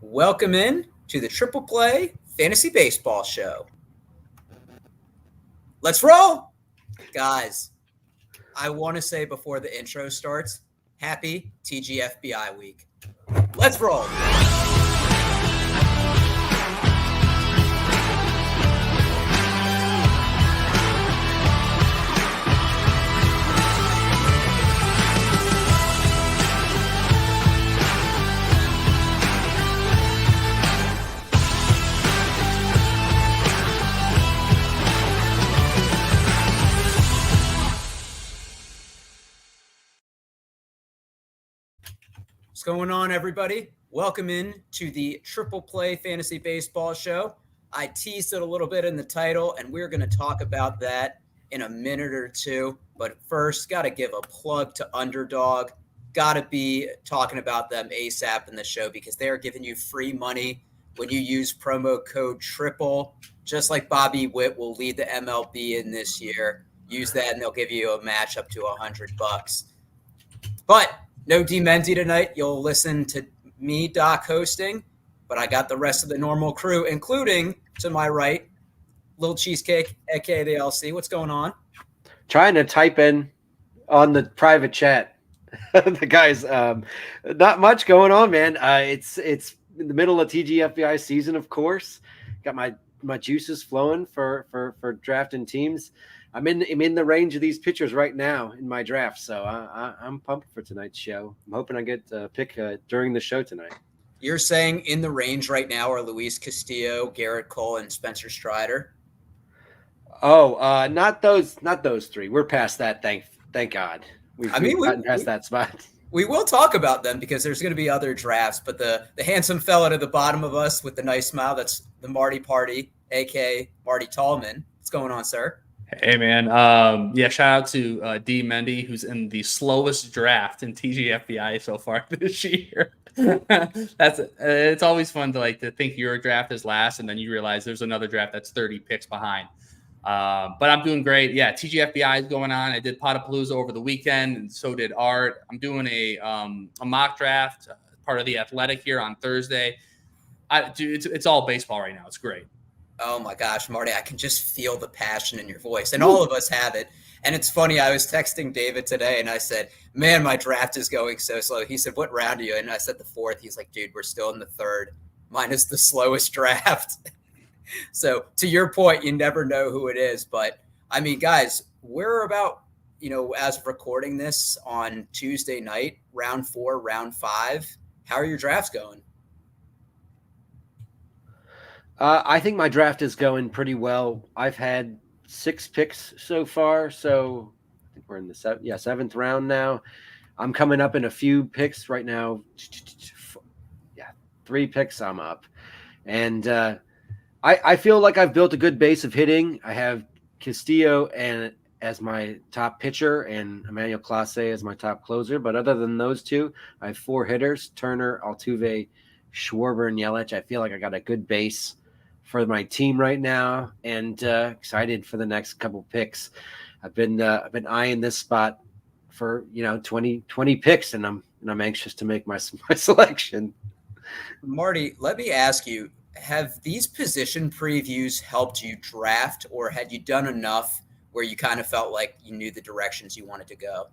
Welcome in to the Triple Play Fantasy Baseball Show. Let's roll! Guys, I want to say before the intro starts, happy TGFBI week. Let's roll! What's going on, everybody? Welcome in to the Triple Play Fantasy Baseball Show. I teased it a little bit in the title, and we're going to talk about that in a minute or two. But first, got to give a plug to Underdog. Got to be talking about them ASAP in the show because they are giving you free money when you use promo code TRIPLE. Just like Bobby Witt will lead the MLB in this year. Use that, and they'll give you a match up to $100. But no D. Mendy tonight. You'll listen to me, Doc, hosting, but I got the rest of the normal crew, including, to my right, Little Cheesecake, a.k.a. the LC. What's going on? Trying to type in on the private chat. The guys, not much going on, man. It's in the middle of TGFBI season, of course. Got my juices flowing for drafting teams. I'm in the range of these pitchers right now in my draft, so I'm pumped for tonight's show. I'm hoping I get a pick during the show tonight. You're saying in the range right now are Luis Castillo, Garrett Cole, and Spencer Strider? Oh, not those three. We're past that. Thank God. We've gotten past that spot. We will talk about them because there's going to be other drafts, but the handsome fella to the bottom of us with the nice smile, that's the Marty Party, a.k.a. Marty Tallman. What's going on, sir? Hey, man. Shout out to D. Mendy, who's in the slowest draft in TGFBI so far this year. It's always fun to think your draft is last, and then you realize there's another draft that's 30 picks behind. But I'm doing great. Yeah, TGFBI is going on. I did Potapalooza over the weekend, and so did Art. I'm doing a mock draft, part of the Athletic here on Thursday. It's all baseball right now. It's great. Oh my gosh, Marty, I can just feel the passion in your voice, and all of us have it. And it's funny, I was texting David today, and I said, man, my draft is going so slow. He said, what round are you in? And I said the fourth. He's like, dude, we're still in the third. Mine is the slowest draft. So to your point, you never know who it is. But, I mean, guys, we're about, as of recording this on Tuesday night, round 4, round 5. How are your drafts going? I think my draft is going pretty well. I've had 6 picks so far, so I think we're in the 7th round now. I'm coming up in a few picks right now. 3 picks I'm up. And I feel like I've built a good base of hitting. I have Castillo as my top pitcher and Emmanuel Clase as my top closer. But other than those two, I have 4 hitters, Turner, Altuve, Schwarber, and Yelich. I feel like I got a good base for my team right now, and excited for the next couple picks. I've been eyeing this spot for 20 picks, and I'm anxious to make my selection. Marty, let me ask you: have these position previews helped you draft, or had you done enough where you kind of felt like you knew the directions you wanted to go?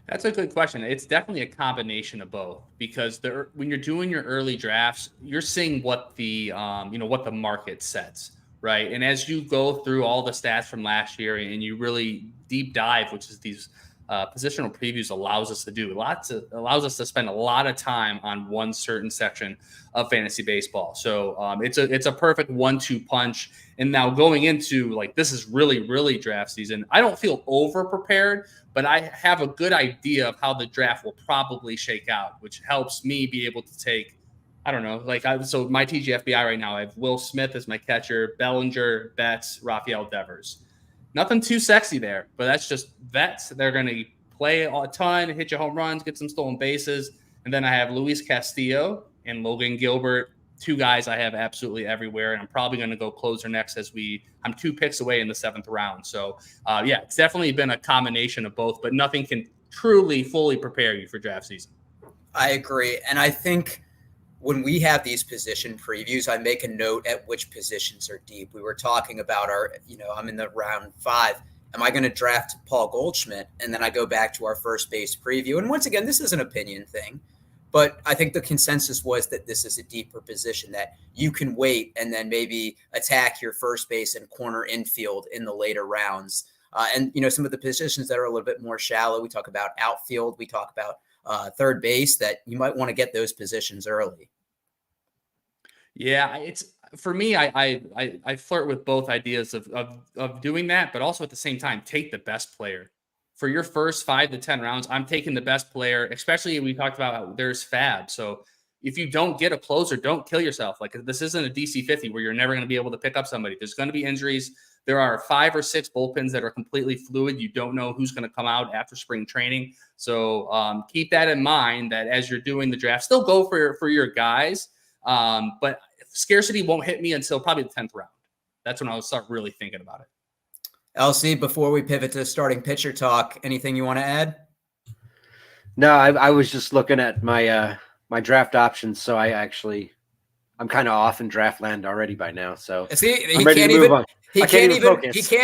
That's a good question. It's definitely a combination of both, because when you're doing your early drafts, you're seeing what the what the market sets, right? And as you go through all the stats from last year and you really deep dive, which is these positional previews allows us to do, allows us to spend a lot of time on one certain section of fantasy baseball. So it's a perfect 1-2 punch. And now going into this is really draft season, I don't feel over prepared, but I have a good idea of how the draft will probably shake out, which helps me be able to take, so my TGFBI right now, I have Will Smith as my catcher, Bellinger, Betts, Rafael Devers. Nothing too sexy there, but that's just vets. They're going to play a ton, hit you home runs, get some stolen bases. And then I have Luis Castillo and Logan Gilbert, 2 guys I have absolutely everywhere. And I'm probably going to go closer next I'm 2 picks away in the 7th round. So, it's definitely been a combination of both, but nothing can truly fully prepare you for draft season. I agree. And I think when we have these position previews, I make a note at which positions are deep. We were talking about I'm in the round 5. Am I going to draft Paul Goldschmidt? And then I go back to our first base preview. And once again, this is an opinion thing, but I think the consensus was that this is a deeper position that you can wait and then maybe attack your first base and corner infield in the later rounds. And some of the positions that are a little bit more shallow, we talk about outfield, we talk about third base, that you might want to get those positions early. Yeah, it's for me. I flirt with both ideas of doing that, but also at the same time, take the best player for your first 5 to 10 rounds. I'm taking the best player, especially we talked about how there's fab. So if you don't get a closer, don't kill yourself. Like, this isn't a DC 50 where you're never going to be able to pick up somebody. There's going to be injuries. There are 5 or 6 bullpens that are completely fluid. You don't know who's going to come out after spring training. So keep that in mind, that as you're doing the draft, still go for your guys. But scarcity won't hit me until probably the 10th round. That's when I'll start really thinking about it. LC, before we pivot to starting pitcher talk, anything you want to add? No, I was just looking at my my draft options, so I'm kind of off in draft land already by now. So see, I'm ready to move on. He can't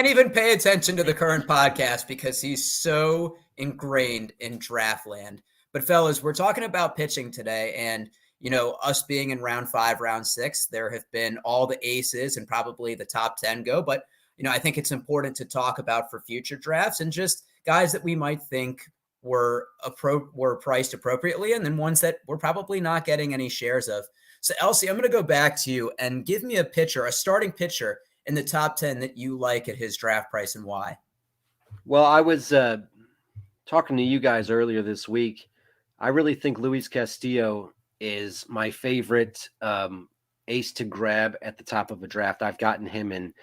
even pay attention to the current podcast because he's so ingrained in draft land. But fellas, we're talking about pitching today, and us being in round 5, round 6, there have been all the aces and probably the top 10 go. But I think it's important to talk about for future drafts and just guys that we might think were priced appropriately, and then ones that we're probably not getting any shares of. So Elsie, I'm going to go back to you and give me a starting pitcher in the top 10 that you like at his draft price and why. Well, I was talking to you guys earlier this week. I really think Luis Castillo is my favorite ace to grab at the top of a draft. I've gotten him in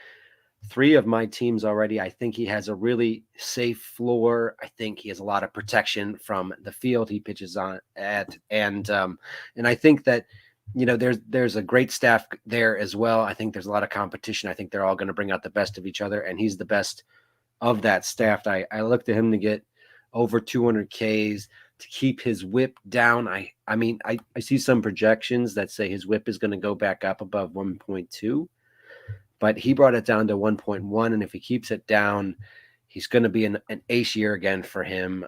3 of my teams already. I think he has a really safe floor. I think he has a lot of protection from the field he pitches on at, and I think that there's a great staff there as well. I think there's a lot of competition. I think they're all going to bring out the best of each other, and he's the best of that staff. I look to him to get over 200 Ks, to keep his whip down. I see some projections that say his whip is going to go back up above 1.2, but he brought it down to 1.1, and if he keeps it down, he's going to be an ace year again for him.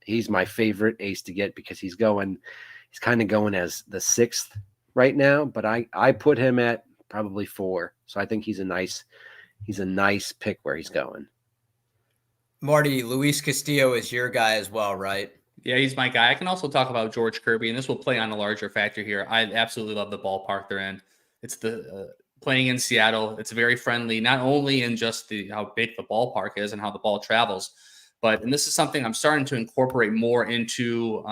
He's my favorite ace to get because he's kind of going as the 6th right now, but I put him at probably 4. So I think he's a nice pick where he's going. Marty, Luis Castillo is your guy as well, right? Yeah, he's my guy. I can also talk about George Kirby, and this will play on a larger factor here. I absolutely love the ballpark they're in. It's the playing in Seattle. It's very friendly, not only in just how big the ballpark is and how the ball travels, and this is something I'm starting to incorporate more into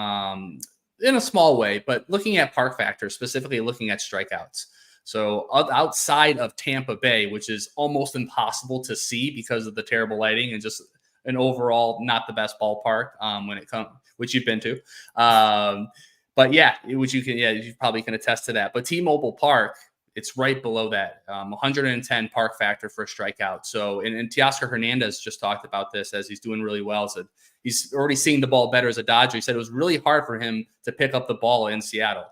in a small way, but looking at park factor, specifically looking at strikeouts. So outside of Tampa Bay, which is almost impossible to see because of the terrible lighting and just an overall not the best ballpark when it comes, which you've been to. But yeah, you probably can attest to that. But T-Mobile Park, it's right below that, 110 park factor for a strikeout. So, and Teoscar Hernandez just talked about this as he's doing really well. So he's already seeing the ball better as a Dodger. He said it was really hard for him to pick up the ball in Seattle.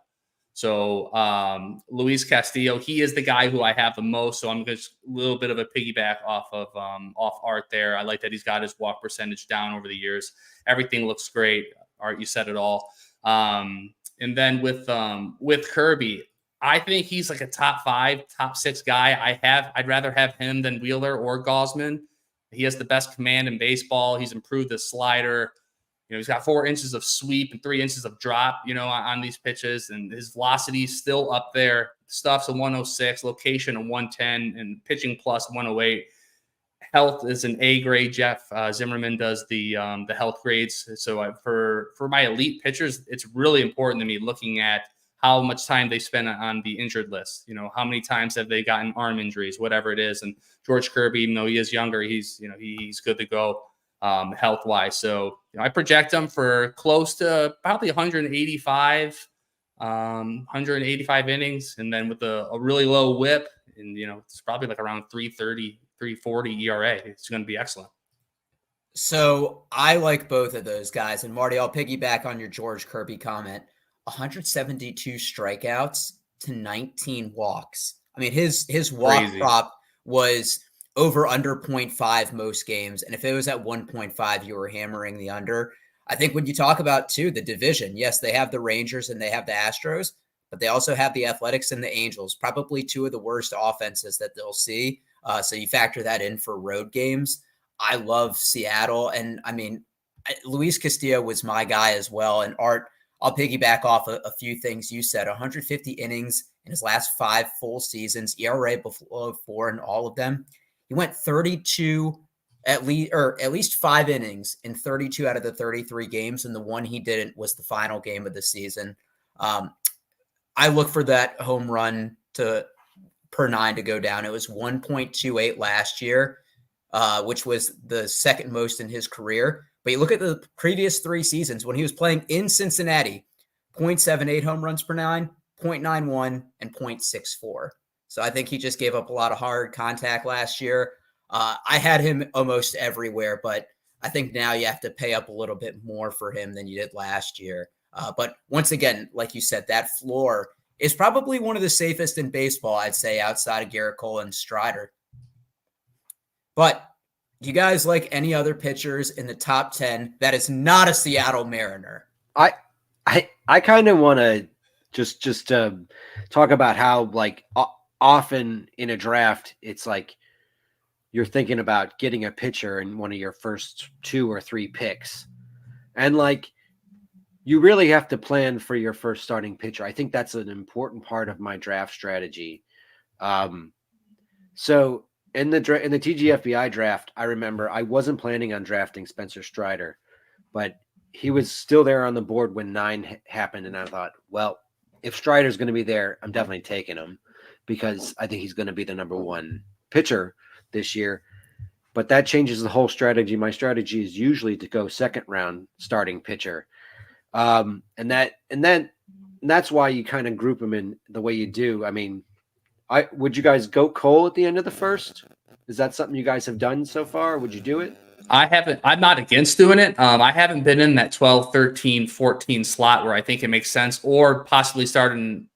So Luis Castillo, he is the guy who I have the most. So I'm just a little bit of a piggyback off Art there. I like that he's got his walk percentage down over the years. Everything looks great. Art, you said it all. And then with Kirby, I think he's like a top 5, top 6 guy. I'd rather have him than Wheeler or Gausman. He has the best command in baseball. He's improved his slider. He's got 4 inches of sweep and 3 inches of drop, on these pitches, and his velocity is still up there. Stuff's a 106, location a 110, and pitching plus 108. Health is an A grade. Jeff Zimmerman does the health grades. So for my elite pitchers, it's really important to me looking at how much time they spend on the injured list. How many times have they gotten arm injuries, whatever it is. And George Kirby, even though he is younger, he's good to go health wise. So I project him for close to probably 185 innings, and then with a really low whip, and it's probably like around 330, 340 ERA. It's going to be excellent. So I like both of those guys, and Marty, I'll piggyback on your George Kirby comment. 172 strikeouts to 19 walks. I mean, his walk prop was over under 0.5 most games. And if it was at 1.5, you were hammering the under. I think when you talk about, too, the division, yes, they have the Rangers and they have the Astros, but they also have the Athletics and the Angels, probably two of the worst offenses that they'll see. So you factor that in for road games. I love Seattle. And I mean, Luis Castillo was my guy as well. And Art, I'll piggyback off a few things you said. 150 innings in his last 5 full seasons, ERA below 4 in all of them. He went 32 at least 5 innings in 32 out of the 33 games, and the one he didn't was the final game of the season. I look for that home run per 9 to go down. It was 1.28 last year, which was the second most in his career. But you look at the previous 3 seasons when he was playing in Cincinnati, 0.78 home runs per 9, 0.91, and 0.64. So I think he just gave up a lot of hard contact last year. I had him almost everywhere, but I think now you have to pay up a little bit more for him than you did last year. But once again, like you said, that floor is probably one of the safest in baseball, I'd say, outside of Garrett Cole and Strider. But do you guys like any other pitchers in the top 10 that is not a Seattle Mariner? I kind of want to just talk about how, like, often in a draft, it's like you're thinking about getting a pitcher in one of your first 2 or 3 picks. And, like, you really have to plan for your first starting pitcher. I think that's an important part of my draft strategy. So in the TGFBI draft, I remember I wasn't planning on drafting Spencer Strider, but he was still there on the board when 9 happened. And I thought, well, if Strider's going to be there, I'm definitely taking him because I think he's going to be the number 1 pitcher this year. But that changes the whole strategy. My strategy is usually to go second round starting pitcher. And that's why you kind of group them in the way you do. I mean, would you guys go Cole at the end of the first? Is that something you guys have done so far? Would you do it? I haven't. I'm not against doing it. I haven't been in that 12, 13, 14 slot where I think it makes sense, or possibly starting,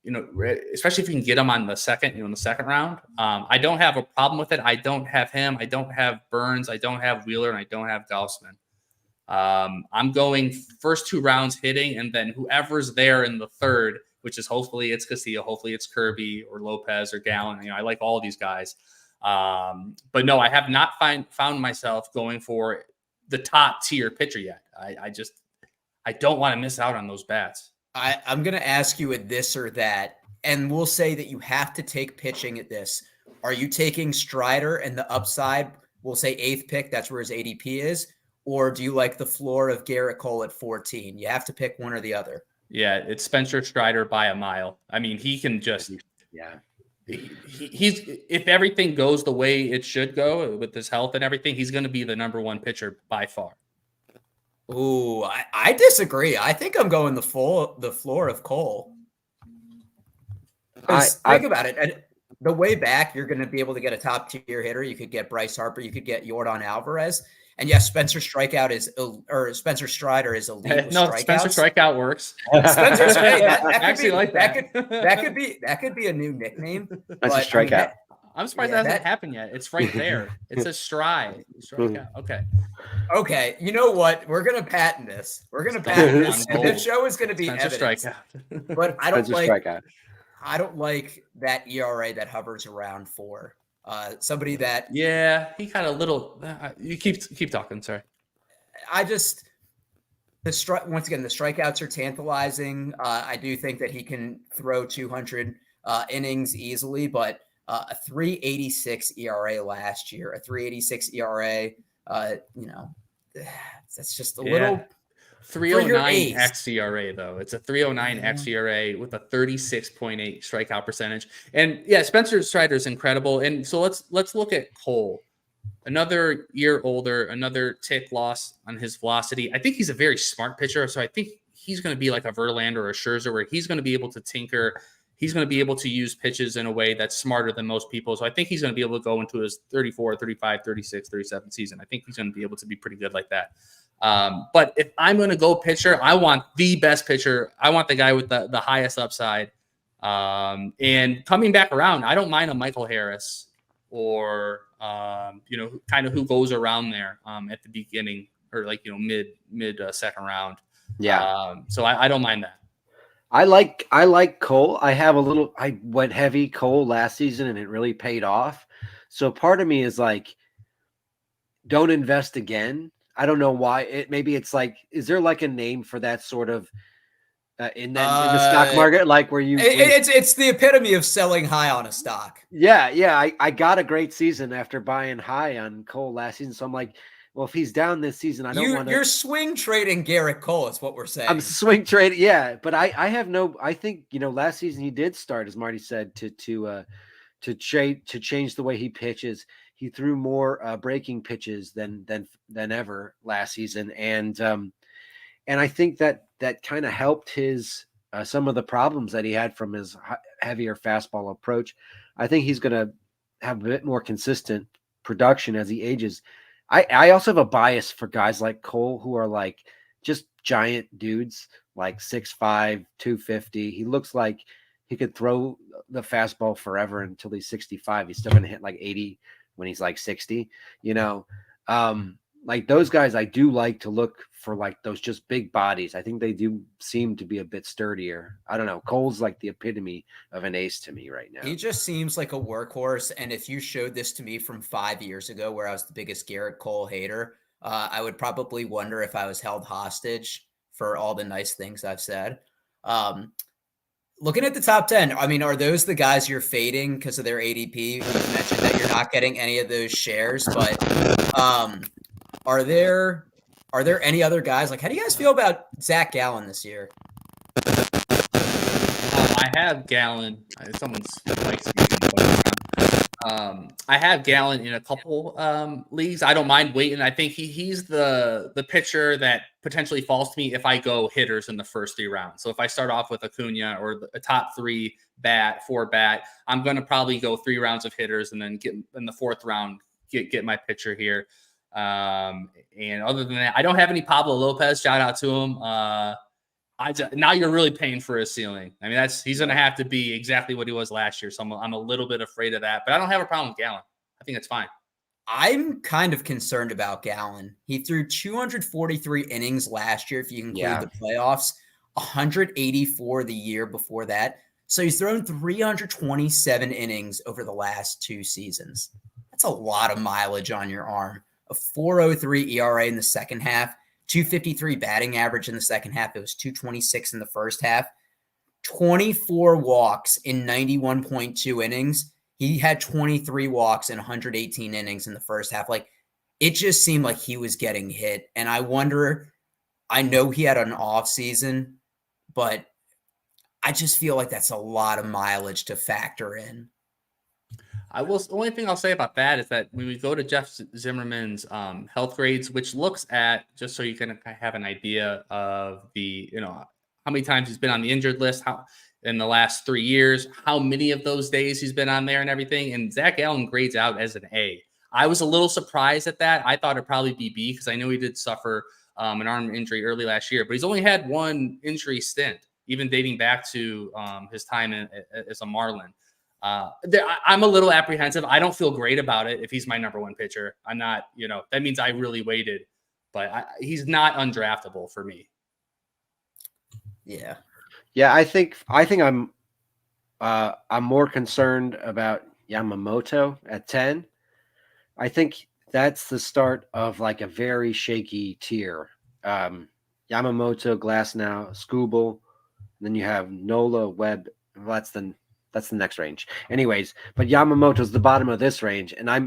especially if you can get him on the second, in the second round. I don't have a problem with it. I don't have him. I don't have Burns. I don't have Wheeler, and I don't have Gaussman. I'm going first 2 rounds hitting, and then whoever's there in the third, which is hopefully it's Castillo, hopefully it's Kirby or Lopez or Gallen. I like all of these guys. But no, I have not found myself going for the top tier pitcher yet. I don't want to miss out on those bats. I'm going to ask you a this or that, and we'll say that you have to take pitching at this. Are you taking Strider and the upside? We'll say 8th pick. That's where his ADP is. Or do you like the floor of Garrett Cole at 14? You have to pick one or the other. Yeah, it's Spencer Strider by a mile. I mean, he can just he's if everything goes the way it should go with his health and everything, he's going to be the number 1 pitcher by far. Ooh, I disagree. I think I'm going the floor of Cole. Think about it. And the way back, you're going to be able to get a top tier hitter. You could get Bryce Harper. You could get Yordan Alvarez. And yes, Spencer Strider is elite. No, Strikeouts. Spencer Strikeout works. Spencer Strikeout. That could be a new nickname. That's a strikeout. I'm surprised that hasn't happened yet. It's right there. It says strike. Strikeout. Okay. You know what? We're gonna patent this. And this show is gonna be Spencer evidence. Strikeout. But I don't like that ERA that hovers around 4. Somebody that he kind of little. You keep talking. Sorry. Once again, the strikeouts are tantalizing. I do think that he can throw 200 innings easily, but a 3.86 ERA last year, a 3.86 ERA. That's just a little. 309 xERA though. It's a 309 xERA with a 36.8 strikeout percentage. And yeah, Spencer Strider is incredible. And so let's look at Cole. Another year older, another tick loss on his velocity. I think he's a very smart pitcher, so I think he's going to be like a Verlander or a Scherzer, where he's going to be able to tinker he's going to be able to use pitches in a way that's smarter than most people. So I think he's going to be able to go into his 34, 35, 36, 37 season. I think he's going to be able to be pretty good like that. But if I'm going to go pitcher, I want the best pitcher. I want the guy with the highest upside. And coming back around, I don't mind a Michael Harris or, kind of who goes around there at the beginning or like, mid second round. Yeah. So I don't mind that. I like Cole. I went heavy Cole last season and it really paid off. So part of me is like, don't invest again. I don't know why. Maybe it's like, is there like a name for that sort of in the stock market, like where it's the epitome of selling high on a stock. Yeah. I got a great season after buying high on Cole last season. So I'm like, well, if he's down this season, I don't want to. You're swing trading Garrett Cole, is what we're saying. I'm swing trading, yeah. But I think last season he did start, as Marty said, to change the way he pitches. He threw more breaking pitches than ever last season, and I think that kind of helped his some of the problems that he had from his heavier fastball approach. I think he's going to have a bit more consistent production as he ages. I also have a bias for guys like Cole who are like just giant dudes, like 6'5", 250. He looks like he could throw the fastball forever until he's 65. He's still going to hit like 80 when he's like 60, like those guys. I do like to look for like those just big bodies. I think they do seem to be a bit sturdier. I don't know. Cole's like the epitome of an ace to me right now. He just seems like a workhorse. And if you showed this to me from 5 years ago, where I was the biggest Garrett Cole hater, I would probably wonder if I was held hostage for all the nice things I've said. Looking at the top 10, I mean, are those the guys you're fading because of their ADP? You mentioned that you're not getting any of those shares, but are there any other guys? Like, how do you guys feel about Zach Gallen this year? I have Gallen. Someone's mic's I have Gallen in a couple leagues. I don't mind waiting. I think he's the pitcher that potentially falls to me if I go hitters in the first 3 rounds. So if I start off with Acuna or a top 4 bat, I'm going to probably go 3 rounds of hitters and then get in the 4th round, get my pitcher here. And other than that, I don't have any Pablo Lopez. Shout out to him. Now you're really paying for his ceiling. I mean, he's going to have to be exactly what he was last year. So I'm a little bit afraid of that, but I don't have a problem with Gallen. I think it's fine. I'm kind of concerned about Gallen. He threw 243 innings last year, if you include the playoffs, 184 the year before that. So he's thrown 327 innings over the last 2 seasons. That's a lot of mileage on your arm. A 4.03 ERA in the second half, 253 batting average in the second half. It was 226 in the first half. 24 walks in 91.2 innings. He had 23 walks in 118 innings in the first half. Like, it just seemed like he was getting hit. And I wonder, I know he had an off season, but I just feel like that's a lot of mileage to factor in. The only thing I'll say about that is that when we go to Jeff Zimmerman's health grades, which looks at, just so you can have an idea of the, how many times he's been on the injured list, how in the last 3 years, how many of those days he's been on there and everything. And Zach Gallen grades out as an A. I was a little surprised at that. I thought it'd probably be B because I know he did suffer an arm injury early last year, but he's only had 1 injury stint, even dating back to his time as a Marlin. I'm a little apprehensive. I don't feel great about it if he's my number 1 pitcher. I'm not, that means I really waited, but he's not undraftable for me. Yeah. Yeah, I think I'm more concerned about Yamamoto at 10. I think that's the start of like a very shaky tier. Yamamoto, Glasnow, Skubal, then you have Nola, Webb. Well, that's the next range. Anyways, but Yamamoto's the bottom of this range, and I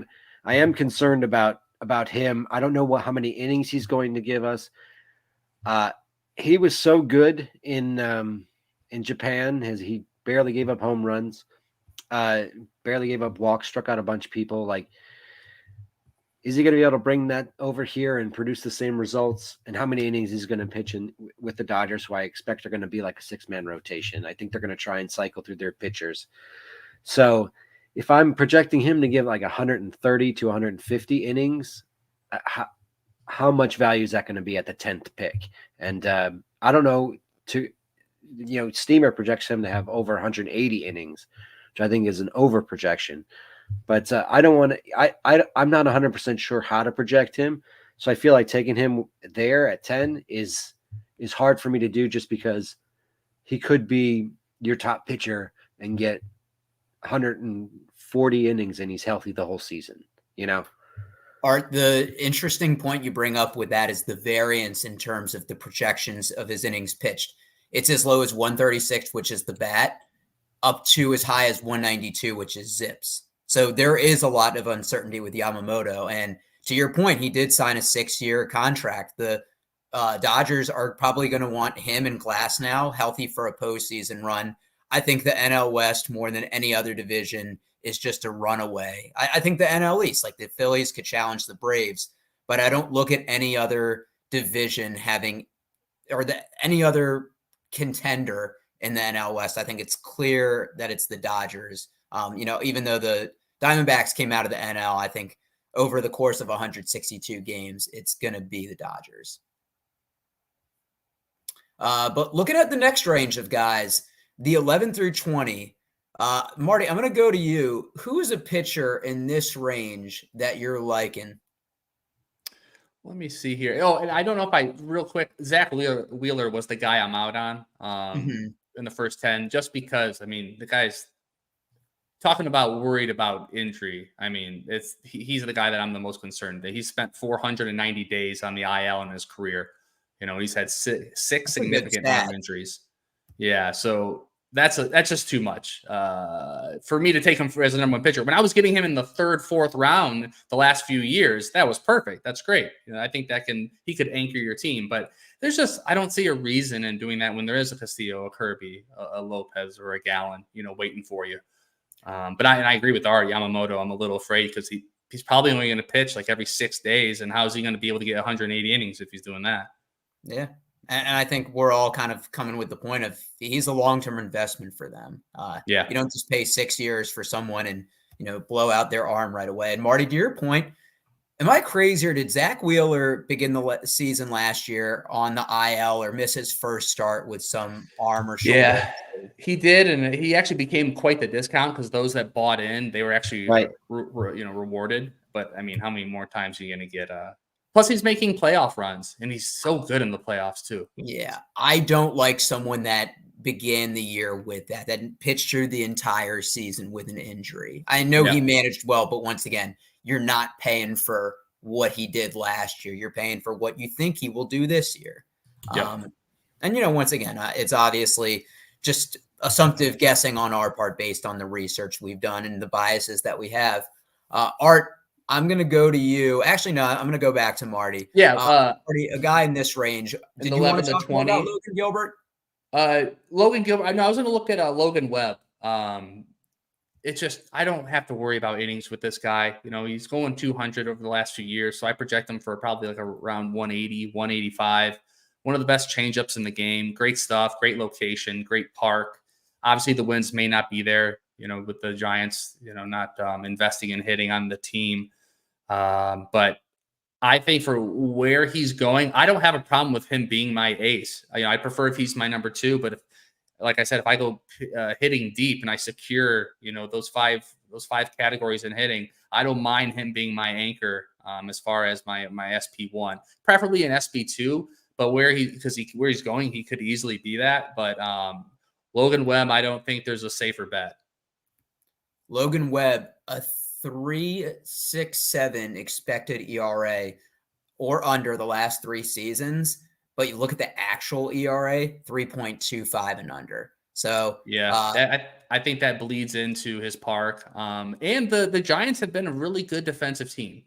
am concerned about him. I don't know how many innings he's going to give us. He was so good in Japan. He barely gave up home runs, barely gave up walks, struck out a bunch of people. Like, is he going to be able to bring that over here and produce the same results? And how many innings he's going to pitch in with the Dodgers, who I expect are going to be like a 6-man rotation. I think they're going to try and cycle through their pitchers. So if I'm projecting him to give like 130 to 150 innings, how much value is that going to be at the 10th pick? And I don't know. Steamer projects him to have over 180 innings, which I think is an over projection. But I don't want to. I'm not 100% sure how to project him, so I feel like taking him there at 10 is hard for me to do, just because he could be your top pitcher and get 140 innings and he's healthy the whole season. Art, the interesting point you bring up with that is the variance in terms of the projections of his innings pitched. It's as low as 136, which is the bat, up to as high as 192, which is Zips. So there is a lot of uncertainty with Yamamoto. And to your point, he did sign a 6-year contract. The Dodgers are probably going to want him and Glasnow healthy for a postseason run. I think the NL West, more than any other division, is just a runaway. I think the NL East, like the Phillies, could challenge the Braves, but I don't look at any other division having, or any other contender in the NL West. I think it's clear that it's the Dodgers. Even though the Diamondbacks came out of the NL, I think over the course of 162 games, it's going to be the Dodgers. But looking at the next range of guys, the 11 through 20, Marty, I'm going to go to you. Who is a pitcher in this range that you're liking? Let me see here. Oh, and I don't know if real quick, Zach Wheeler was the guy I'm out on in the first 10, just because, the guy's talking about worried about injury. He's the guy that I'm the most concerned that he's spent 490 days on the IL in his career. He's had six significant arm injuries. Yeah. So that's just too much for me to take him as a number 1 pitcher. When I was getting him in the 3rd, 4th round the last few years, that was perfect. That's great. I think he could anchor your team, but I don't see a reason in doing that when there is a Castillo, a Kirby, a Lopez, or a Gallen, waiting for you. But I agree with Art. Yamamoto, I'm a little afraid because he's probably only going to pitch like every 6 days. And how is he going to be able to get 180 innings if he's doing that? Yeah. And I think we're all kind of coming with the point of he's a long-term investment for them. You don't just pay 6 years for someone and, blow out their arm right away. And Marty, to your point, am I crazy, or did Zach Wheeler begin the season last year on the IL or miss his first start with some arm or shoulder? Yeah, he did. And he actually became quite the discount because those that bought in, they were actually, rewarded. But how many more times are you going to get plus, he's making playoff runs, and he's so good in the playoffs, too. Yeah, I don't like someone that began the year with that pitched through the entire season with an injury. I know he managed well, but once again, you're not paying for what he did last year. You're paying for what you think he will do this year. And, once again, it's obviously just assumptive guessing on our part based on the research we've done and the biases that we have. Art, I'm going to go to you. Actually, no, I'm going to go back to Marty. Yeah. Marty, a guy in this range. Did you want to talk more about Logan Gilbert? Logan Gilbert. I was going to look at Logan Webb. It's just, I don't have to worry about innings with this guy. He's going 200 over the last few years. So I project him for probably like around 180, 185. One of the best changeups in the game. Great stuff, great location, great park. Obviously the wins may not be there, with the Giants, not investing in hitting on the team. But I think for where he's going, I don't have a problem with him being my ace. I prefer if he's my number 2, but like I said, if I go hitting deep and I secure, those five categories in hitting, I don't mind him being my anchor as far as my SP1, preferably an SP2, but where he's going, he could easily be that. But Logan Webb, I don't think there's a safer bet. Logan Webb, a 3.67 expected ERA or under the last 3 seasons, but you look at the actual ERA, 3.25 and under. So I think that bleeds into his park. And the Giants have been a really good defensive team,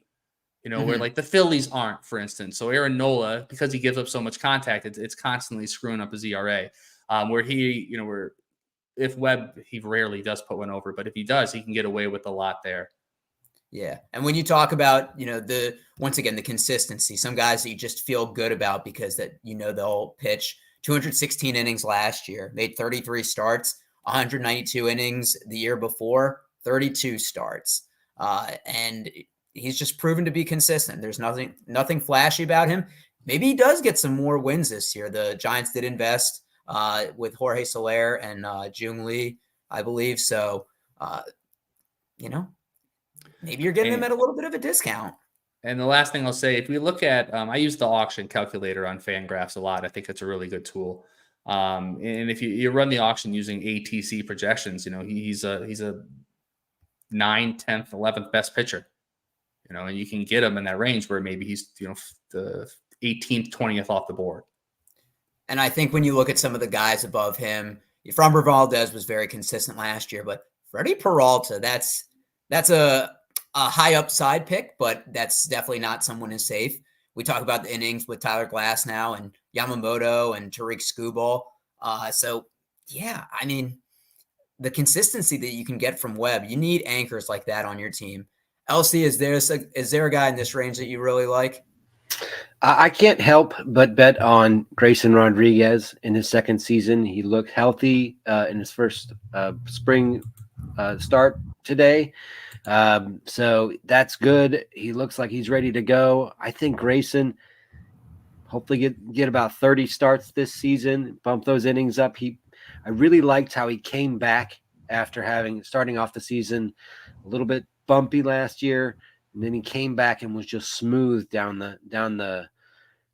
where like the Phillies aren't, for instance. So Aaron Nola, because he gives up so much contact, it's constantly screwing up his ERA. Where if Webb, he rarely does put one over, but if he does, he can get away with a lot there. Yeah. And when you talk about, once again, the consistency, some guys that you just feel good about because that, they'll pitch 216 innings last year, made 33 starts, 192 innings the year before, 32 starts. And he's just proven to be consistent. There's nothing flashy about him. Maybe he does get some more wins this year. The Giants did invest with Jorge Soler and Jung Lee, I believe. So, maybe you're getting them at a little bit of a discount. And the last thing I'll say, if we look at, I use the auction calculator on Fangraphs a lot. I think it's a really good tool. And if you run the auction using ATC projections, he's a 9th, 10th, 11th best pitcher, and you can get him in that range where maybe he's, the 18th, 20th off the board. And I think when you look at some of the guys above him, Framber Valdez was very consistent last year, but Freddie Peralta, that's a high upside pick, but that's definitely not someone who's safe. We talk about the innings with Tyler Glass now and Yamamoto and Tariq Skubal. So, yeah, I mean, the consistency that you can get from Webb, you need anchors like that on your team. LC, is there a guy in this range that you really like? I can't help but bet on Grayson Rodriguez in his second season. He looked healthy in his first spring start today. So that's good. He looks like he's ready to go. I think Grayson hopefully get about 30 starts this season, bump those innings up. I really liked how he came back after starting off the season a little bit bumpy last year, and then he came back and was just smooth down the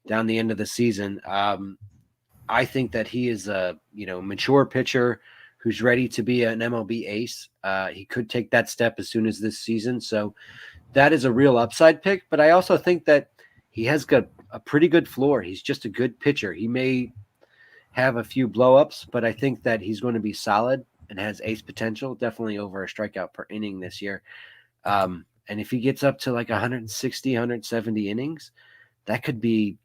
end of the season. I think that he is a mature pitcher who's ready to be an MLB ace. He could take that step as soon as this season. So that is a real upside pick. But I also think that he has got a pretty good floor. He's just a good pitcher. He may have a few blow-ups, but I think that he's going to be solid and has ace potential, definitely over a strikeout per inning this year. And if he gets up to like 160, 170 innings, that could be,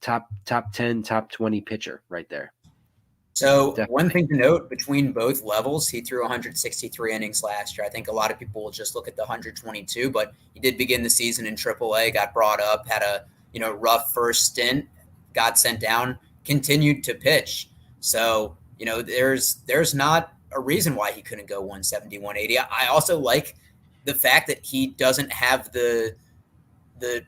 top 10, top 20 pitcher right there. So definitely. One thing to note, between both levels, he threw 163 innings last year. I think a lot of people will just look at the 122, but he did begin the season in AAA, got brought up, had a rough first stint, got sent down, continued to pitch. So, there's not a reason why he couldn't go 170, 180. I also like the fact that he doesn't have the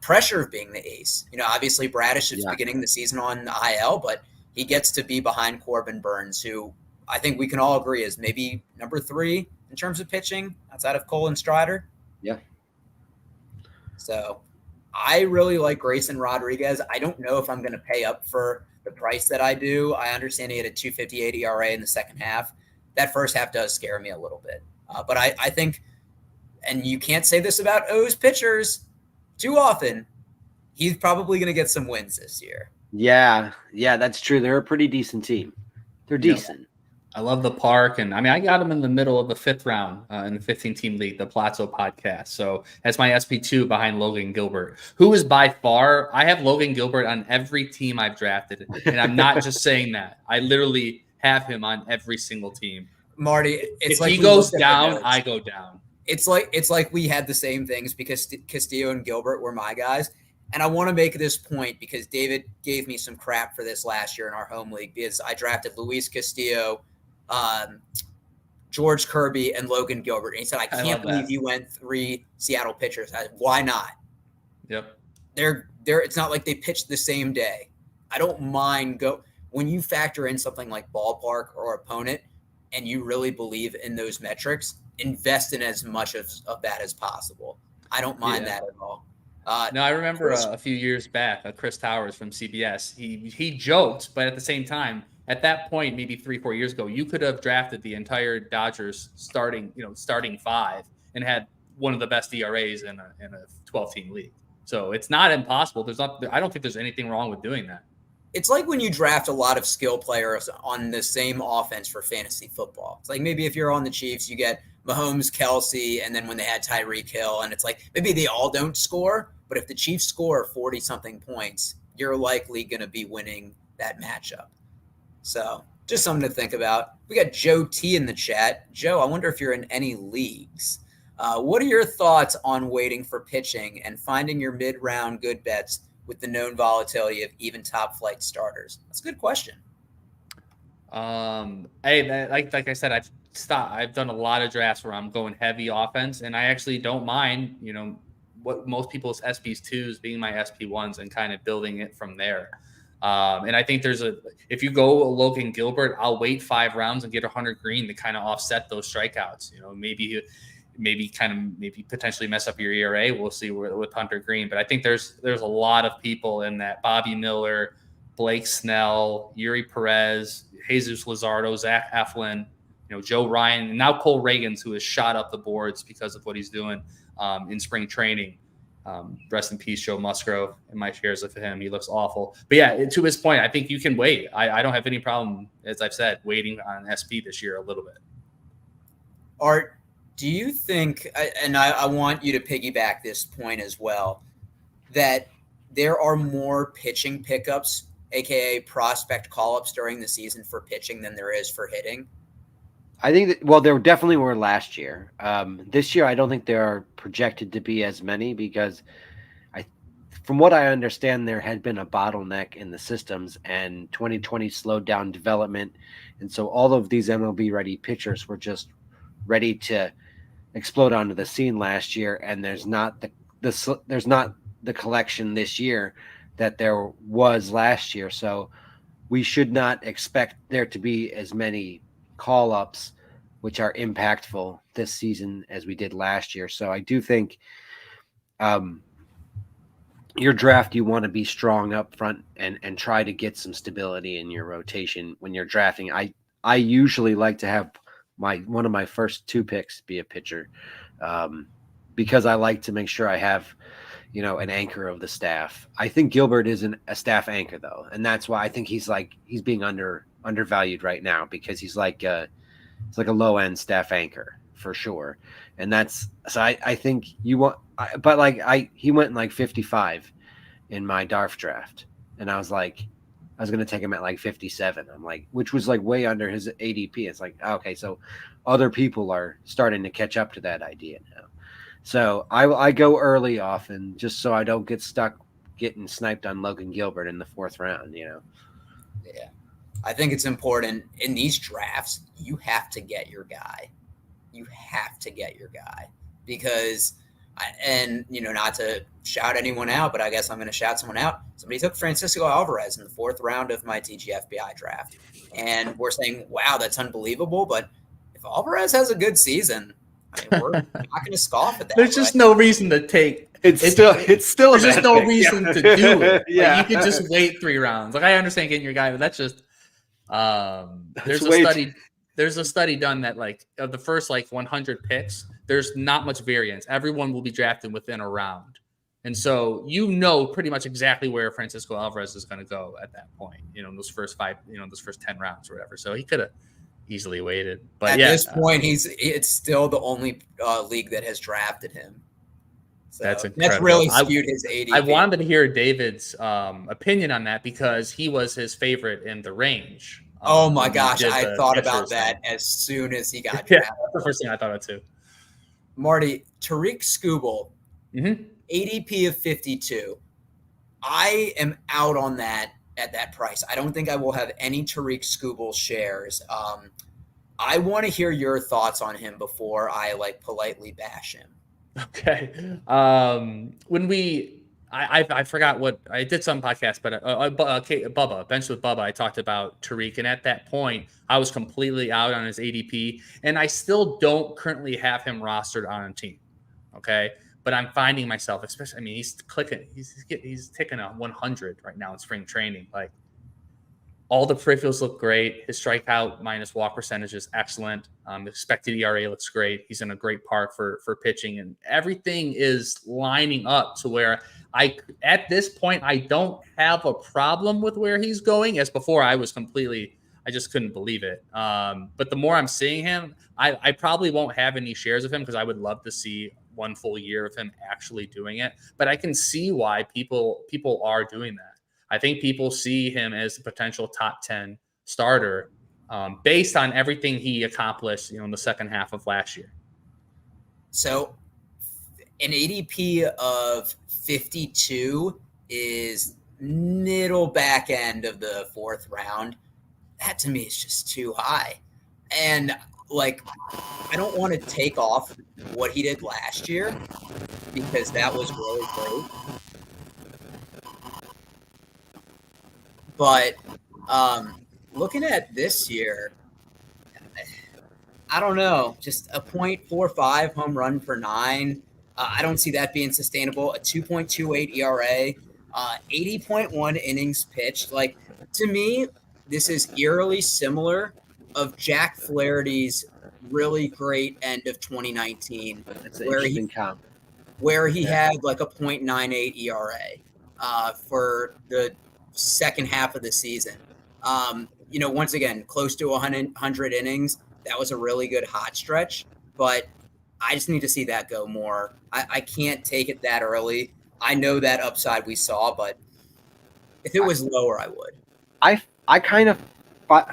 pressure of being the ace. Obviously Bradish is beginning the season on IL, but he gets to be behind Corbin Burns, who I think we can all agree is maybe number 3 in terms of pitching outside of Cole and Strider. Yeah. So I really like Grayson Rodriguez. I don't know if I'm going to pay up for the price that I do. I understand he had a 2.58 ERA in the second half. That first half does scare me a little bit. But I think, and you can't say this about O's pitchers too often, he's probably going to get some wins this year. Yeah, that's true. They're a pretty decent team. They're decent. I love the park. And I got him in the middle of the 5th round in the 15-team league, the Palazzo podcast. So that's my SP2 behind Logan Gilbert, who is by far, I have Logan Gilbert on every team I've drafted. And I'm not just saying that. I literally have him on every single team. Marty, if he goes down, I go down. It's like we had the same things because Castillo and Gilbert were my guys. And I want to make this point because David gave me some crap for this last year in our home league because I drafted Luis Castillo, George Kirby, and Logan Gilbert. And he said, I can't believe you went 3 Seattle pitchers. Why not? Yep. It's not like they pitched the same day. I don't mind when you factor in something like ballpark or opponent and you really believe in those metrics, invest in as much of that as possible. I don't mind that at all. No, I remember a few years back, Chris Towers from CBS. He joked, but at the same time, at that point, maybe 3-4 years ago, you could have drafted the entire Dodgers starting 5 and had one of the best ERAs in a 12-team league. So it's not impossible. I don't think there's anything wrong with doing that. It's like when you draft a lot of skill players on the same offense for fantasy football. It's like maybe if you're on the Chiefs, you get Mahomes, Kelsey, and then when they had Tyreek Hill, and it's like maybe they all don't score, but if the Chiefs score 40-something points, you're likely going to be winning that matchup. So just something to think about. We got Joe T in the chat. Joe, I wonder if you're in any leagues. What are your thoughts on waiting for pitching and finding your mid-round good bets with the known volatility of even top flight starters? That's a good question. Hey, like I said, I've done a lot of drafts where I'm going heavy offense, and I actually don't mind, what most people's SP2s being my SP1s and kind of building it from there. And I think if you go Logan Gilbert, I'll wait 5 rounds and get 100 green to kind of offset those strikeouts. Maybe potentially mess up your ERA. We'll see with Hunter Green, but I think there's a lot of people in that: Bobby Miller, Blake Snell, Yuri Perez, Jesus Luzardo, Zach Eflin, Joe Ryan, and now Cole Reagans, who has shot up the boards because of what he's doing in spring training. Rest in peace, Joe Musgrove, and my shares of him. He looks awful. But yeah, to his point, I think you can wait. I don't have any problem, as I've said, waiting on SP this year a little bit. Art, do you think, and I want you to piggyback this point as well, that there are more pitching pickups, aka prospect call-ups during the season for pitching than there is for hitting? I think that, there definitely were last year. This year, I don't think there are projected to be as many because from what I understand, there had been a bottleneck in the systems, and 2020 slowed down development. And so all of these MLB ready pitchers were just ready to explode onto the scene last year. And there's not the collection this year that there was last year. So we should not expect there to be as many call-ups which are impactful this season as we did last year. So I do think your draft, you want to be strong up front and try to get some stability in your rotation when you're drafting. I usually like to have one of my first 2 picks be a pitcher because I like to make sure I have an anchor of the staff. I think Gilbert is a staff anchor though, and that's why I think he's being undervalued right now, because he's like a low end staff anchor for sure. And that's so I think you want, but he went in 55 in my DARF draft, and I was going to take him at 57. I'm which was way under his ADP. It's okay, so other people are starting to catch up to that idea now. So I go early often just so I don't get stuck getting sniped on Logan Gilbert in the 4th round, Yeah. I think it's important in these drafts, you have to get your guy. You have to get your guy because, not to shout anyone out, but I guess I'm going to shout someone out. Somebody took Francisco Alvarez in the 4th round of my TGFBI draft. And we're saying, wow, that's unbelievable. But if Alvarez has a good season, we're not going to scoff at that. There's just no reason to take. It's still there's just no reason to do it. Yeah. You could just wait 3 rounds. I understand getting your guy, but that's just there's a study done that of the first 100 picks, there's not much variance. Everyone will be drafted within a round. And so pretty much exactly where Francisco Alvarez is going to go at that point, those first 5, those first 10 rounds or whatever. So he could have easily waited. But at this point, it's still the only league that has drafted him. So that's incredible. That's really skewed his ADP. I wanted to hear David's opinion on that because he was his favorite in the range. Oh my gosh, I thought about that as soon as he got drafted. Yeah, that's the first thing I thought of too. Marty, Tariq Skubal, ADP of 52. I am out on that at that price. I don't think I will have any Tariq Skubal shares. I want to hear your thoughts on him before I politely bash him. Okay. I forgot what I did some podcast, but Bubba, Bench with Bubba, I talked about Tariq, and at that point, I was completely out on his ADP, and I still don't currently have him rostered on a team. Okay, but I'm finding myself, especially, he's ticking a 100 right now in spring training. All the peripherals look great. His strikeout minus walk percentage is excellent. Expected ERA looks great. He's in a great park for pitching, and everything is lining up to where at this point, I don't have a problem with where he's going. As before, I just couldn't believe it. But the more I'm seeing him, I probably won't have any shares of him because I would love to see 1 full year of him actually doing it. But I can see why people are doing that. I think people see him as a potential top 10 starter based on everything he accomplished, in the second half of last year. So an ADP of 52 is middle back end of the 4th round. That to me is just too high. And like, I don't want to take off what he did last year because that was really great. But looking at this year, I don't know, just a .45 home run per 9. I don't see that being sustainable. A 2.28 ERA, 80.1 innings pitched. Like, to me, this is eerily similar of Jack Flaherty's really great end of 2019, That's an where interesting comp. he had like a .98 ERA for the second half of the season. Once again, close to 100 innings. That was a really good hot stretch, but I just need to see that go more. I can't take it that early. I know that upside we saw, but if it was lower, I would. I kind of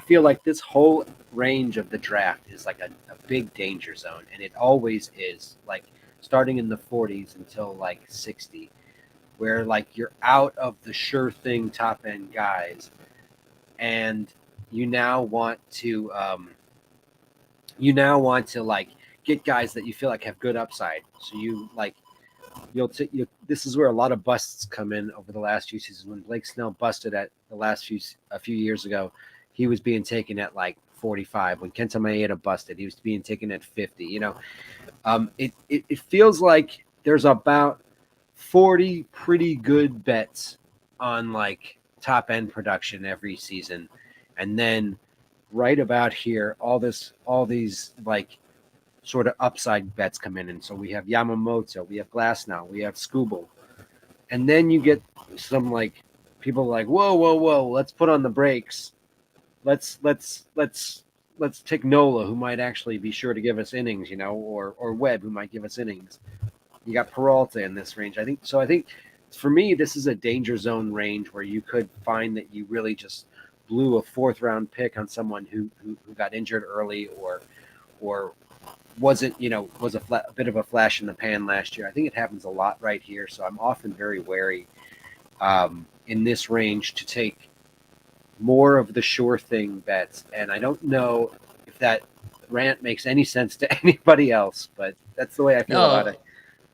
feel like this whole range of the draft is like a big danger zone, and it always is, like starting in the 40s until like 60, where like you're out of the sure thing top end guys, and you now want to like get guys that you feel like have good upside. So you like this is where a lot of busts come in over the last few seasons. When Blake Snell busted at a few years ago, he was being taken at like 45. When Kenta Maeda busted, he was being taken at 50. It feels like there's about 40 pretty good bets on like top end production every season, and then right about here, all these like sort of upside bets come in. And so we have Yamamoto, we have Glasnow, we have Skubal. And then you get some like people like, whoa, let's put on the brakes. Let's take Nola, who might actually be sure to give us innings, or Webb, who might give us innings. You got Peralta in this range. I think for me, this is a danger zone range where you could find that you really just blew a 4th round pick on someone who got injured early or wasn't, was a bit of a flash in the pan last year. I think it happens a lot right here. So I'm often very wary in this range to take more of the sure thing bets. And I don't know if that rant makes any sense to anybody else, but that's the way I feel about it.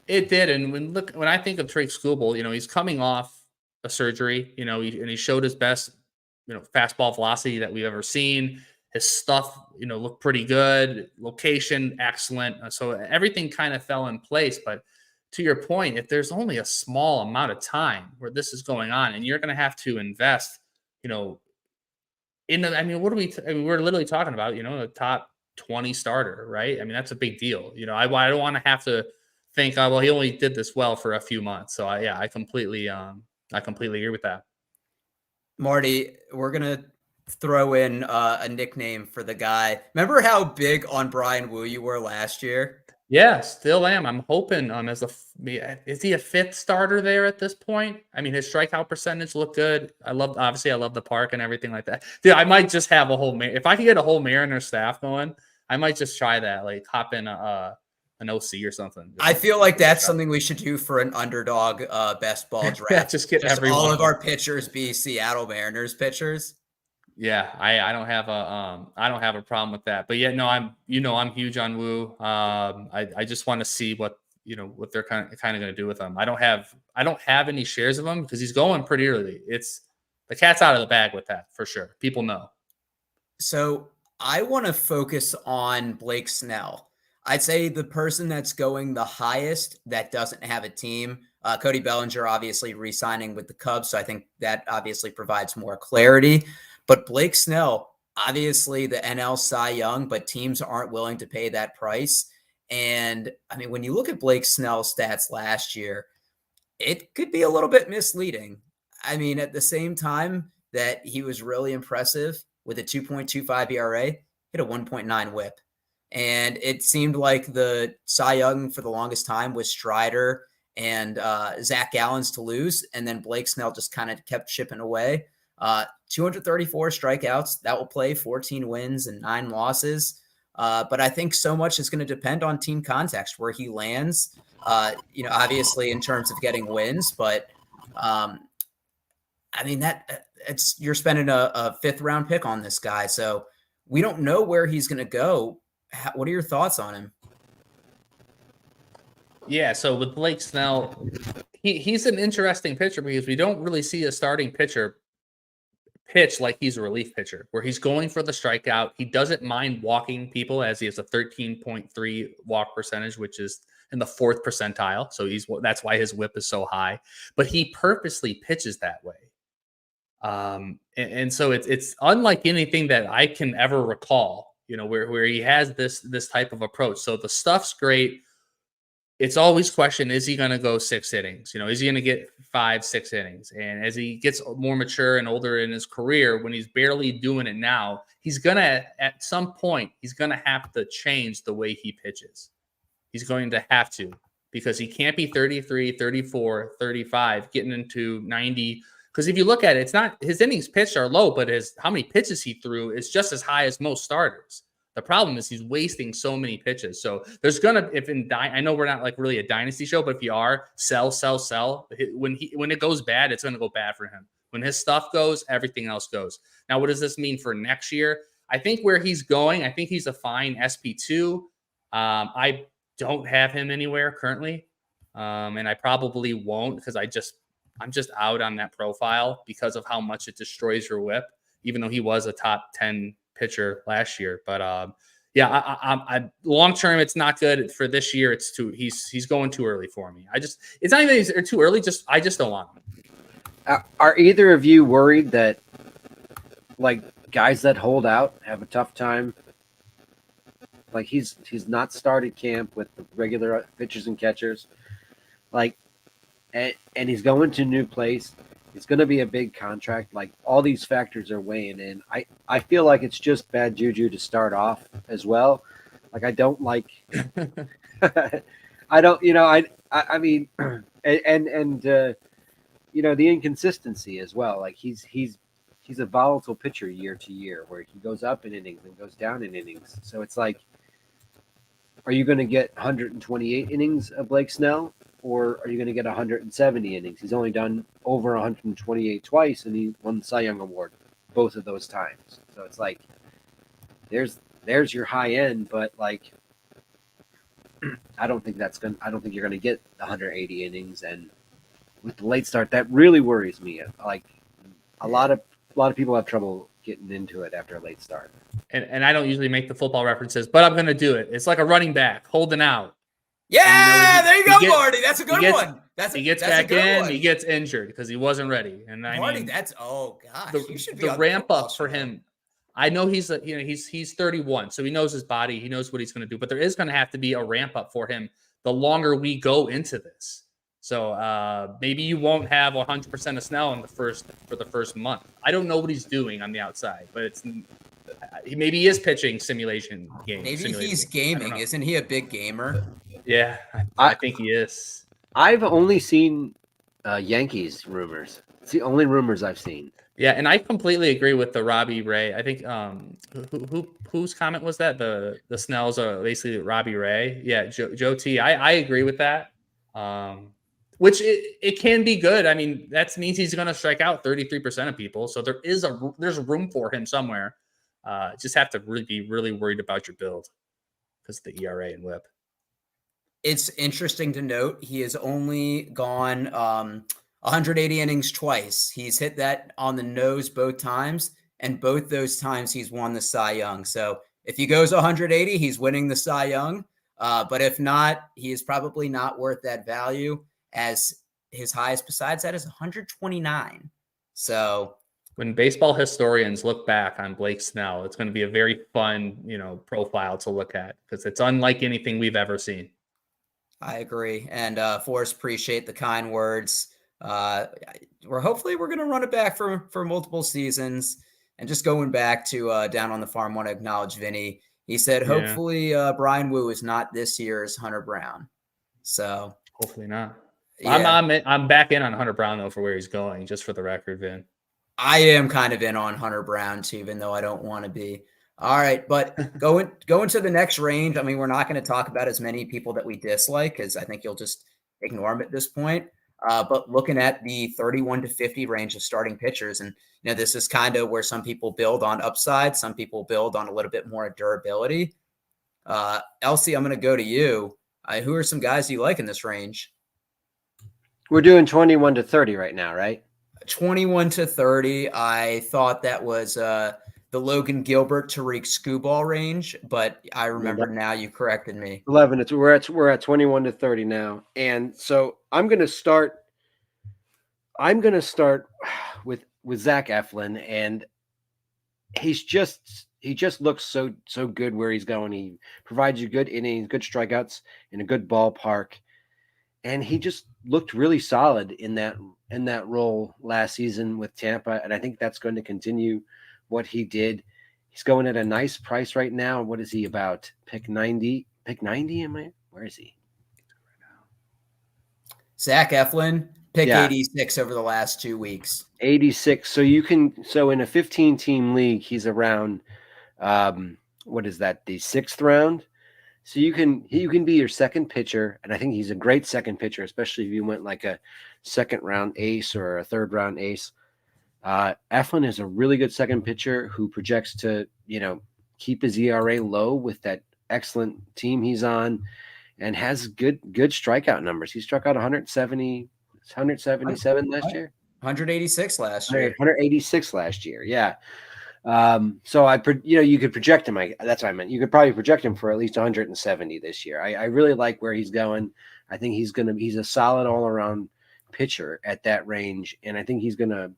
It did. And when I think of Trey Skubal, he's coming off a surgery, and he showed his best, fastball velocity that we've ever seen. His stuff, looked pretty good. Location, excellent. So everything kind of fell in place. But to your point, if there's only a small amount of time where this is going on, and you're going to have to invest, what are we? We're literally talking about, a top 20 starter, right? I mean, that's a big deal. I don't want to have to think, oh, well, he only did this well for a few months. So I completely agree with that. Marty, we're gonna throw in a nickname for the guy. Remember how big on Brian Wu you were last year? Yeah, still am. I'm hoping is he a 5th starter there at this point? I mean, his strikeout percentage looked good. I love the park and everything like that. Dude, I might just have if I could get a whole Mariner staff going, I might just try that. Like hop in an OC or something. I feel like that's something we should do for an underdog best ball draft. Yeah, just get everyone. All of our pitchers be Seattle Mariners pitchers. Yeah, I don't have a problem with that. But yeah, no, I'm huge on Wu. I just want to see what they're kind of going to do with him. I don't have any shares of him because he's going pretty early. It's the cat's out of the bag with that for sure. People know. So I want to focus on Blake Snell. I'd say the person that's going the highest that doesn't have a team. Cody Bellinger obviously re-signing with the Cubs, so I think that obviously provides more clarity. But Blake Snell, obviously the NL Cy Young, but teams aren't willing to pay that price. And I mean, when you look at Blake Snell's stats last year, it could be a little bit misleading. I mean, at the same time that he was really impressive with a 2.25 ERA, hit a 1.9 whip. And it seemed like the Cy Young for the longest time was Strider and Zach Gallen's to lose. And then Blake Snell just kind of kept chipping away. 234 strikeouts. That will play 14 wins and 9 losses. But I think so much is going to depend on team context, where he lands, obviously in terms of getting wins. But I mean, you're spending a 5th-round pick on this guy. So we don't know where he's going to go. What are your thoughts on him? Yeah, so with Blake Snell, he's an interesting pitcher because we don't really see a starting pitcher pitch like he's a relief pitcher, where he's going for the strikeout. He doesn't mind walking people, as he has a 13.3 walk percentage, which is in the 4th percentile. So that's why his whip is so high. But he purposely pitches that way. And so it's unlike anything that I can ever recall, where he has this type of approach. So the stuff's great. It's always question, is he going to go 6 innings? Is he going to get 5-6 innings? And as he gets more mature and older in his career, when he's barely doing it now, he's going to, at some point, he's going to have to change the way he pitches. He's going to have to, because he can't be 33, 34, 35, getting into 90. Because if you look at it, it's not his innings pitched are low, but how many pitches he threw is just as high as most starters. The problem is he's wasting so many pitches. So there's gonna, I know we're not like really a dynasty show, but if you are, sell. When it goes bad, it's gonna go bad for him. When his stuff goes, everything else goes. Now, what does this mean for next year? I think where he's going, I think he's a fine SP2. I don't have him anywhere currently, and I probably won't, because I'm just out on that profile because of how much it destroys your whip, even though he was a top 10 pitcher last year. But I long term, it's not good. For this year, he's going too early for me. It's not even he's too early. I just don't want him. Are either of you worried that like guys that hold out have a tough time? Like he's not started camp with the regular pitchers and catchers, like, and he's going to a new place. It's going to be a big contract. Like, all these factors are weighing in. I feel like it's just bad juju to start off as well. Like, I don't like, I don't, I mean, and the inconsistency as well. Like he's a volatile pitcher year to year, where he goes up in innings and goes down in innings. So it's like, are you going to get 128 innings of Blake Snell? Or are you going to get 170 innings? He's only done over 128 twice, and he won the Cy Young Award both of those times. So it's like, there's your high end, but like, I don't think you're going to get 180 innings. And with the late start, that really worries me. Like, a lot of people have trouble getting into it after a late start. And I don't usually make the football references, but I'm going to do it. It's like a running back holding out. Yeah, there you go, Marty. That's a good one. He gets back in, he gets injured because he wasn't ready. And Marty, you should be the ramp up for him. I know he's 31, so he knows his body, he knows what he's going to do, but there is going to have to be a ramp up for him the longer we go into this. So maybe you won't have 100% of Snell for the first month. I don't know what he's doing on the outside, but maybe he is pitching simulation games. Maybe he's gaming. Isn't he a big gamer? Yeah, I think he is. I've only seen Yankees rumors. It's the only rumors I've seen. Yeah, and I completely agree with the Robbie Ray. I think whose comment was that? The Snells are basically Robbie Ray. Yeah, Joe T. I agree with that. Which it can be good. I mean, that means he's going to strike out 33% of people. So there's room for him somewhere. Just have to really be really worried about your build because of the ERA and WHIP. It's interesting to note he has only gone 180 innings twice. He's hit that on the nose both times, and both those times he's won the Cy Young. So if he goes 180, he's winning the Cy Young. But if not, he is probably not worth that value, as his highest besides that is 129. So when baseball historians look back on Blake Snell, it's going to be a very fun, profile to look at, because it's unlike anything we've ever seen. I agree. And Forrest, appreciate the kind words. Hopefully we're going to run it back for multiple seasons. And just going back to Down on the Farm, want to acknowledge Vinny. He said, hopefully Brian Wu is not this year's Hunter Brown. So hopefully not. Yeah. I'm back in on Hunter Brown though, for where he's going, just for the record, Vin. I am kind of in on Hunter Brown too, even though I don't want to be. All right, but going to the next range. I mean, we're not going to talk about as many people that we dislike because I think you'll just ignore them at this point. But looking at the 31 to 50 range of starting pitchers, and this is kind of where some people build on upside, some people build on a little bit more durability. Elsie, I'm going to go to you. Who are some guys you like in this range? We're doing 21 to 30 right now, right? 21 to 30. I thought that was the Logan Gilbert Tariq Skubal range, but I remember now you corrected me. 11. We're at 21 to 30 now, and so I'm gonna start with Zach Eflin, and he just looks so good where he's going. He provides you good innings, good strikeouts in a good ballpark, and he just looked really solid in that role last season with Tampa, and I think that's going to continue what he did. He's going at a nice price right now. What is he about? Pick 90? Where is he? Zach Eflin, pick Yeah. 86 over the last 2 weeks. 86. So in a 15-team league, he's around what is that? The 6th round. So you can be your second pitcher, and I think he's a great second pitcher, especially if you went like a second round ace or a third round ace. Eflin is a really good second pitcher who projects to keep his ERA low with that excellent team he's on, and has good strikeout numbers. He struck out 177 last year. 186 last year. 186 last year. Yeah. So you could project him. That's what I meant. You could probably project him for at least 170 this year. I really like where he's going. I think he's a solid all around pitcher at that range, and I think he's gonna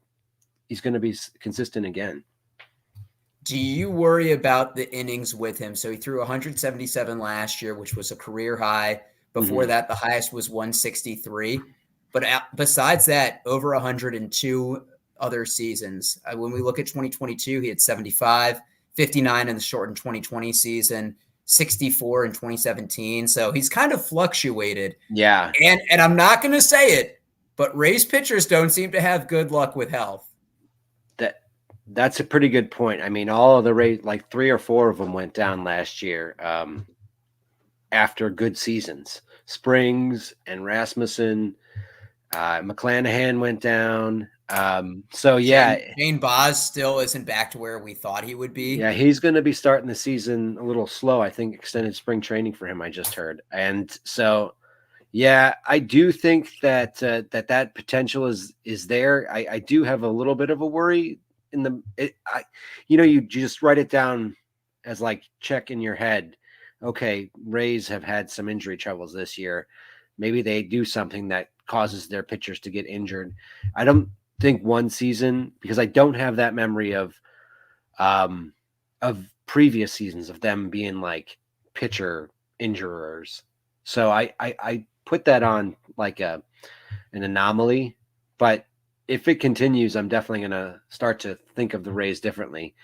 be consistent again. Do you worry about the innings with him? So he threw 177 last year, which was a career high. Before that, the highest was 163. But besides that, over 102 other seasons. When we look at 2022, he had 75, 59 in the shortened 2020 season, 64 in 2017. So he's kind of fluctuated. Yeah. And I'm not going to say it, but Rays pitchers don't seem to have good luck with health. That's a pretty good point. I mean, all of the Rays, like 3 or 4 of them went down last year after good seasons. Springs and Rasmussen, McClanahan went down. So yeah, Shane Baz still isn't back to where we thought he would be. Yeah, he's going to be starting the season a little slow. I think extended spring training for him, I just heard. And so, yeah, I do think that that potential is there. I do have a little bit of a worry you just write it down as like check in your head. Okay, Rays have had some injury troubles this year. Maybe they do something that causes their pitchers to get injured. I don't think one season, because I don't have that memory of previous seasons of them being like pitcher injurers. So I put that on like an anomaly, but if it continues, I'm definitely going to start to think of the Rays differently.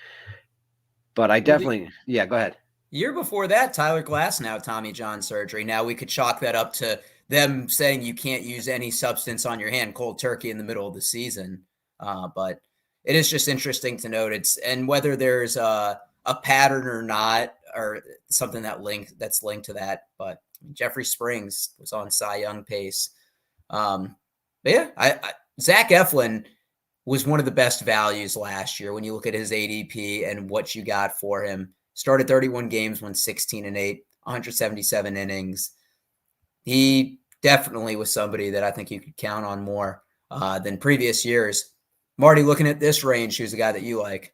But I definitely, go ahead. Year before that, Tyler Glasnow, Tommy John surgery. Now we could chalk that up to them saying you can't use any substance on your hand, cold turkey in the middle of the season. But it is just interesting to note and whether there's a pattern or not, or something that's linked to that. But Jeffrey Springs was on Cy Young pace. But yeah, Zach Eflin was one of the best values last year when you look at his ADP and what you got for him. Started 31 games, won 16-8, 177 innings. He definitely was somebody that I think you could count on more than previous years. Marty, looking at this range, who's the guy that you like?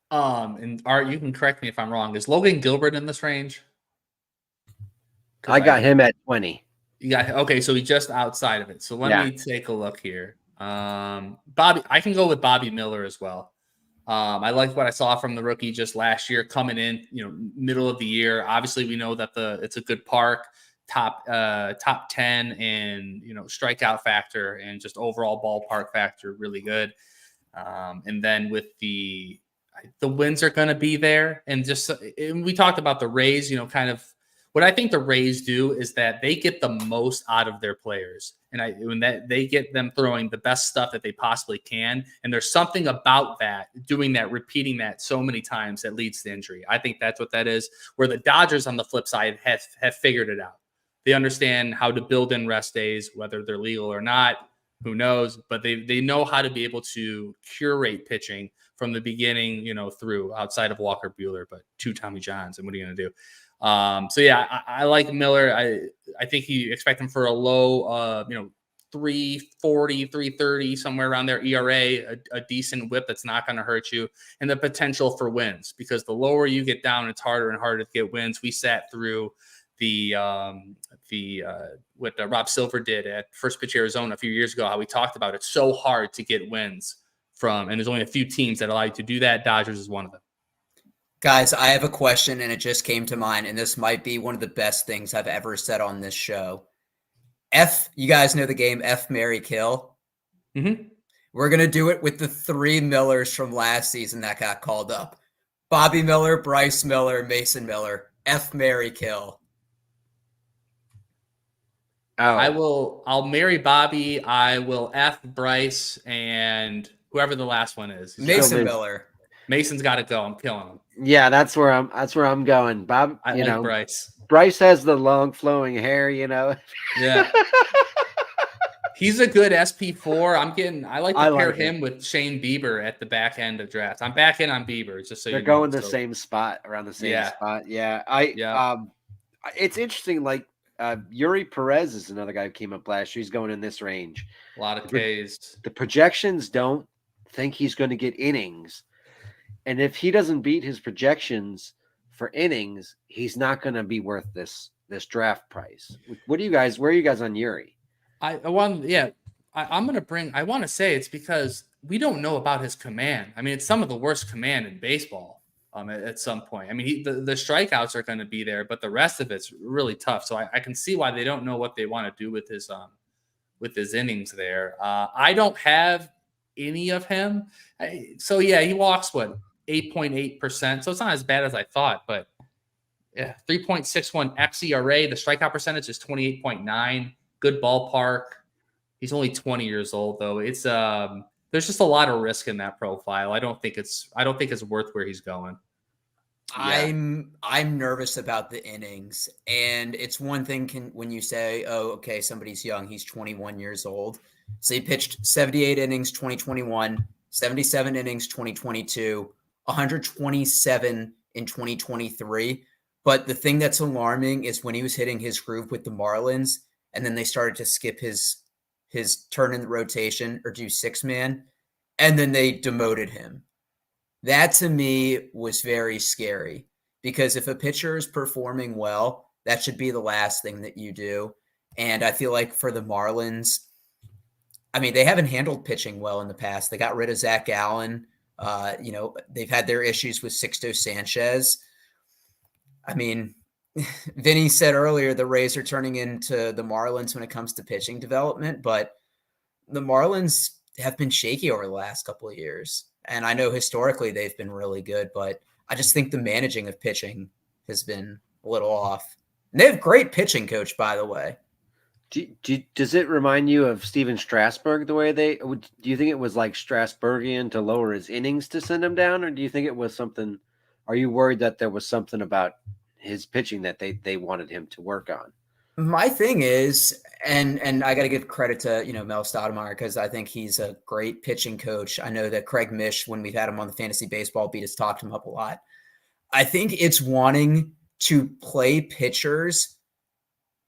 And Art, you can correct me if I'm wrong. Is Logan Gilbert in this range? I got him at 20. Okay, so he's just outside of it. So let me take a look here. Bobby, I can go with Bobby Miller as well. I like what I saw from the rookie just last year, coming in, middle of the year. Obviously, we know that it's a good park, top 10, and strikeout factor and just overall ballpark factor, really good. And then with the wins are going to be there, and we talked about the Rays, kind of What I think the Rays do is that they get the most out of their players, and they get them throwing the best stuff that they possibly can. And there's something about that, doing that, repeating that so many times that leads to injury. I think that's what that is. Where the Dodgers, on the flip side, have figured it out. They understand how to build in rest days, whether they're legal or not. Who knows? But they know how to be able to curate pitching from the beginning, through, outside of Walker Buehler, but 2 Tommy Johns. And what are you going to do? So yeah, I like Miller. I think you expect him for a low, 340, 330, somewhere around there ERA, a decent whip that's not going to hurt you, and the potential for wins, because the lower you get down, it's harder and harder to get wins. We sat through what Rob Silver did at First Pitch Arizona a few years ago, how we talked about it's so hard to get wins from, and there's only a few teams that allow you to do that. Dodgers is one of them. Guys, I have a question, and it just came to mind, and this might be one of the best things I've ever said on this show. You guys know the game F, Marry, Kill? Mm-hmm. We're going to do it with the 3 Millers from last season that got called up. Bobby Miller, Bryce Miller, Mason Miller. F, Marry, Kill. Oh. I'll marry Bobby. I will F Bryce and whoever the last one is. Mason Miller. Mason's got to go. I'm killing him. Yeah, that's where I'm going. Bob, I like Bryce. Bryce has the long flowing hair, Yeah. He's a good SP4. I like to pair him with Shane Bieber at the back end of drafts. I'm back in on Bieber, just so they're going the same spot, around the same spot. Yeah. It's interesting. Like Yuri Perez is another guy who came up last year. He's going in this range. A lot of Ks. The projections don't think he's going to get innings. And if he doesn't beat his projections for innings, he's not going to be worth this draft price. Where are you guys on Yuri? I want to say it's because we don't know about his command. I mean, it's some of the worst command in baseball at some point. I mean, the strikeouts are going to be there, but the rest of it's really tough. So I can see why they don't know what they want to do with his innings there. I don't have any of him. So yeah, he walks 8.8%. So it's not as bad as I thought, but yeah, 3.61 xERA. The strikeout percentage is 28.9. Good ballpark. He's only 20 years old though. It's there's just a lot of risk in that profile. I don't think it's worth where he's going. Yeah. I'm nervous about the innings, and it's one thing when you say, oh, okay, somebody's young, he's 21 years old. So he pitched 78 innings 2021, 77 innings 2022, 127 in 2023. But the thing that's alarming is when he was hitting his groove with the Marlins, and then they started to skip his turn in the rotation or do 6-man, and then they demoted him. That to me was very scary, because if a pitcher is performing well, that should be the last thing that you do. And I feel like for the Marlins, I mean, they haven't handled pitching well in the past. They got rid of Zach Gallen. They've had their issues with Sixto Sanchez. I mean, Vinny said earlier the Rays are turning into the Marlins when it comes to pitching development, but the Marlins have been shaky over the last couple of years. And I know historically they've been really good, but I just think the managing of pitching has been a little off. And they have great pitching coach, by the way. Does it remind you of Steven Strasburg the way do you think it was like Strasburgian to lower his innings to send him down? Or do you think it was something, are you worried that there was something about his pitching that they wanted him to work on? My thing is, and I got to give credit to, Mel Stoudemire, because I think he's a great pitching coach. I know that Craig Mish, when we've had him on the Fantasy Baseball Beat, has talked him up a lot. I think it's wanting to play pitchers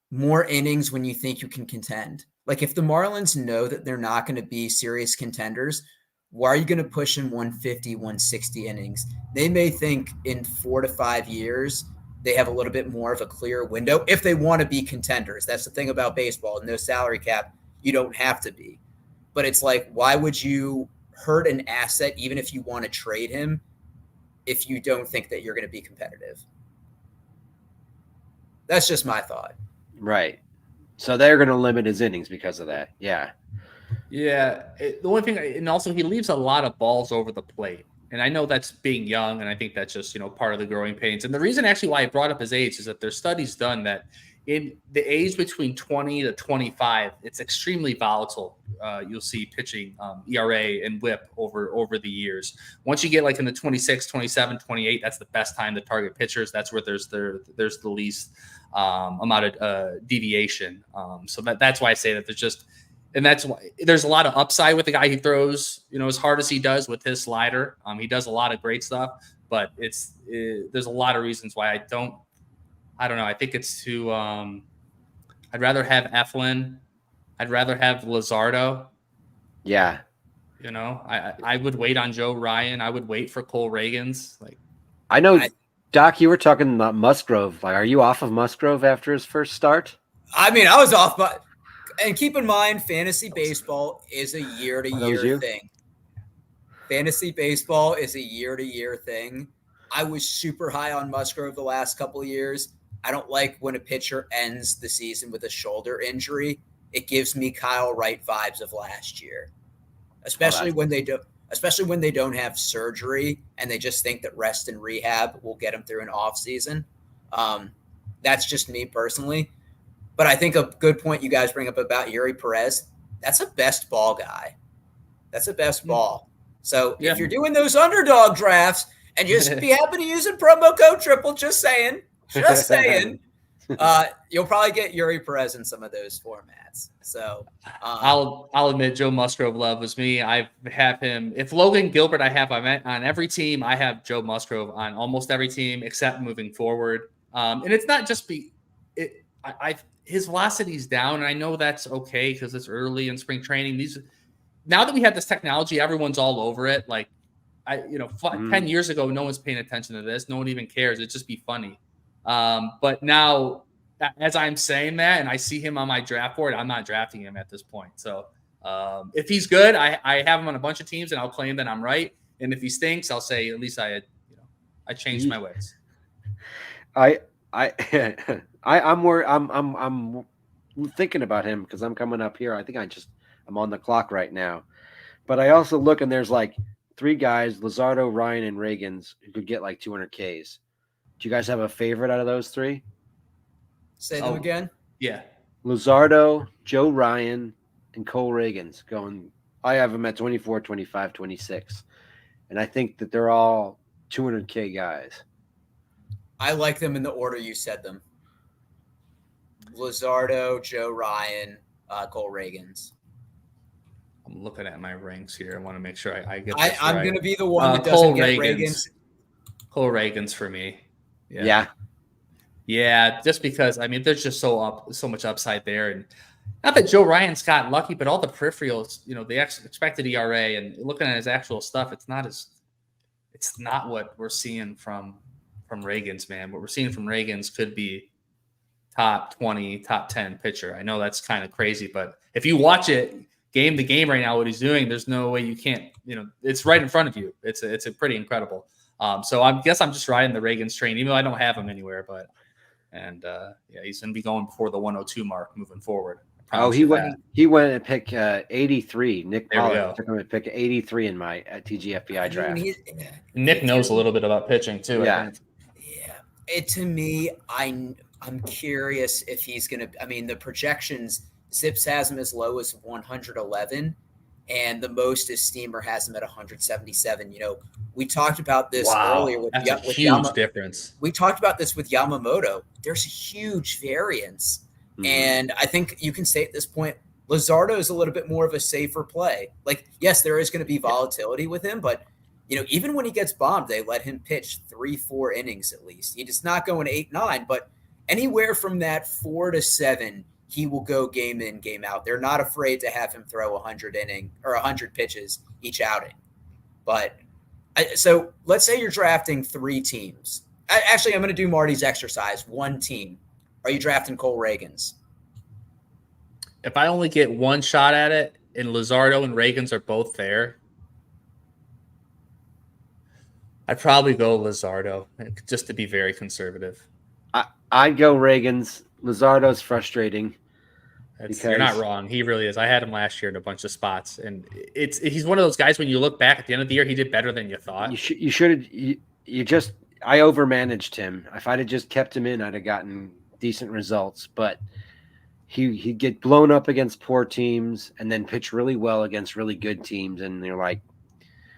more innings when you think you can contend. Like if the Marlins know that they're not going to be serious contenders, why are you going to push in 150, 160 innings? They may think in 4 to 5 years they have a little bit more of a clear window if they want to be contenders. That's the thing about baseball. No salary cap, you don't have to be. But it's like, why would you hurt an asset even if you want to trade him if you don't think that you're going to be competitive? That's just my thought. Right. So they're going to limit his innings because of that. Yeah. Yeah. The only thing, and also he leaves a lot of balls over the plate. And I know that's being young, and I think that's just, part of the growing pains. And the reason actually why I brought up his age is that there's studies done that in the age between 20 to 25, it's extremely volatile. You'll see pitching ERA and whip over the years. Once you get like in the 26, 27, 28, that's the best time to target pitchers. That's where there's the least amount of deviation. So that's why I say that and that's why there's a lot of upside with the guy who throws, as hard as he does with his slider. He does a lot of great stuff, but there's a lot of reasons why I don't know. I think it's too. I'd rather have Eflin. I'd rather have Luzardo. Yeah. I would wait on Joe Ryan. I would wait for Cole Reagans. I know, Doc, you were talking about Musgrove. Like, are you off of Musgrove after his first start? I mean, I was off, but and keep in mind, fantasy baseball is a year-to-year thing. Fantasy baseball is a year-to-year thing. I was super high on Musgrove the last couple of years. I don't like when a pitcher ends the season with a shoulder injury. It gives me Kyle Wright vibes of last year, especially when they don't have surgery and they just think that rest and rehab will get them through an off season. That's just me personally. But I think a good point you guys bring up about Yuri Perez, that's a best ball guy. That's a best ball. So if you're doing those underdog drafts and just be happy to use a promo code Triple, just saying, you'll probably get Yuri Perez in some of those formats. So I'll admit Joe Musgrove love was me. I have him. If Logan Gilbert I have on every team, I have Joe Musgrove on almost every team except moving forward. And it's not just his velocity's down, and I know that's okay because it's early in spring training. Now that we have this technology, everyone's all over it. 10 years ago, no one's paying attention to this. No one even cares. It'd just be funny. But now, as I'm saying that, and I see him on my draft board, I'm not drafting him at this point. So if he's good, I have him on a bunch of teams, and I'll claim that I'm right. And if he stinks, I'll say at least I changed my ways. I'm thinking about him because I'm coming up here. I think I'm on the clock right now, but I also look and there's like three guys, Luzardo, Ryan, and Reagans, who could get like 200 Ks. Do you guys have a favorite out of those three? Say them again. Yeah. Luzardo, Joe Ryan, and Cole Reagans going. I have them at 24, 25, 26. And I think that they're all 200K guys. I like them in the order you said them. Luzardo, Joe Ryan, Cole Reagans. I'm looking at my ranks here. I want to make sure I get this right. I'm going to be the one that doesn't get Reagans. Cole Reagans for me. Yeah, just because, there's just so much upside there. And not that Joe Ryan's got lucky, but all the peripherals, the expected ERA and looking at his actual stuff, it's not what we're seeing from Reagans, man. What we're seeing from Reagans could be top 20, top 10 pitcher. I know that's kind of crazy, but if you watch it game to game right now, what he's doing, there's no way you can't, it's right in front of you. It's a pretty incredible. So I guess I'm just riding the Reagans train, even though I don't have him anywhere, he's going to be going before the 102 mark moving forward. He went at pick 83. Nick Pollard took him at pick 83 in my TGFBI draft. Nick knows a little bit about pitching too. Yeah. To me, I'm curious if he's going to. The projections, Zips has him as low as 111, and the most is Steamer has him at 177. We talked about this earlier with that's a huge difference. We talked about this with Yamamoto. There's a huge variance. Mm-hmm. And I think you can say at this point, Luzardo is a little bit more of a safer play. Yes, there is going to be volatility with him, but even when he gets bombed, they let him pitch 3-4 innings at least. He's not going 8-9, but anywhere from that 4 to 7, he will go game in, game out. They're not afraid to have him throw 100 pitches each outing. But so let's say you're drafting 3 teams. Actually, I'm going to do Marty's exercise. 1 team. Are you drafting Cole Reagans? If I only get one shot at it and Luzardo and Reagans are both there, I'd probably go Luzardo just to be very conservative. I'd go Reagans. Luzardo's frustrating. You're not wrong. He really is. I had him last year in a bunch of spots, and he's one of those guys when you look back at the end of the year, he did better than you thought. I overmanaged him. If I'd have just kept him in, I'd have gotten decent results. But he'd get blown up against poor teams and then pitch really well against really good teams, and they're like,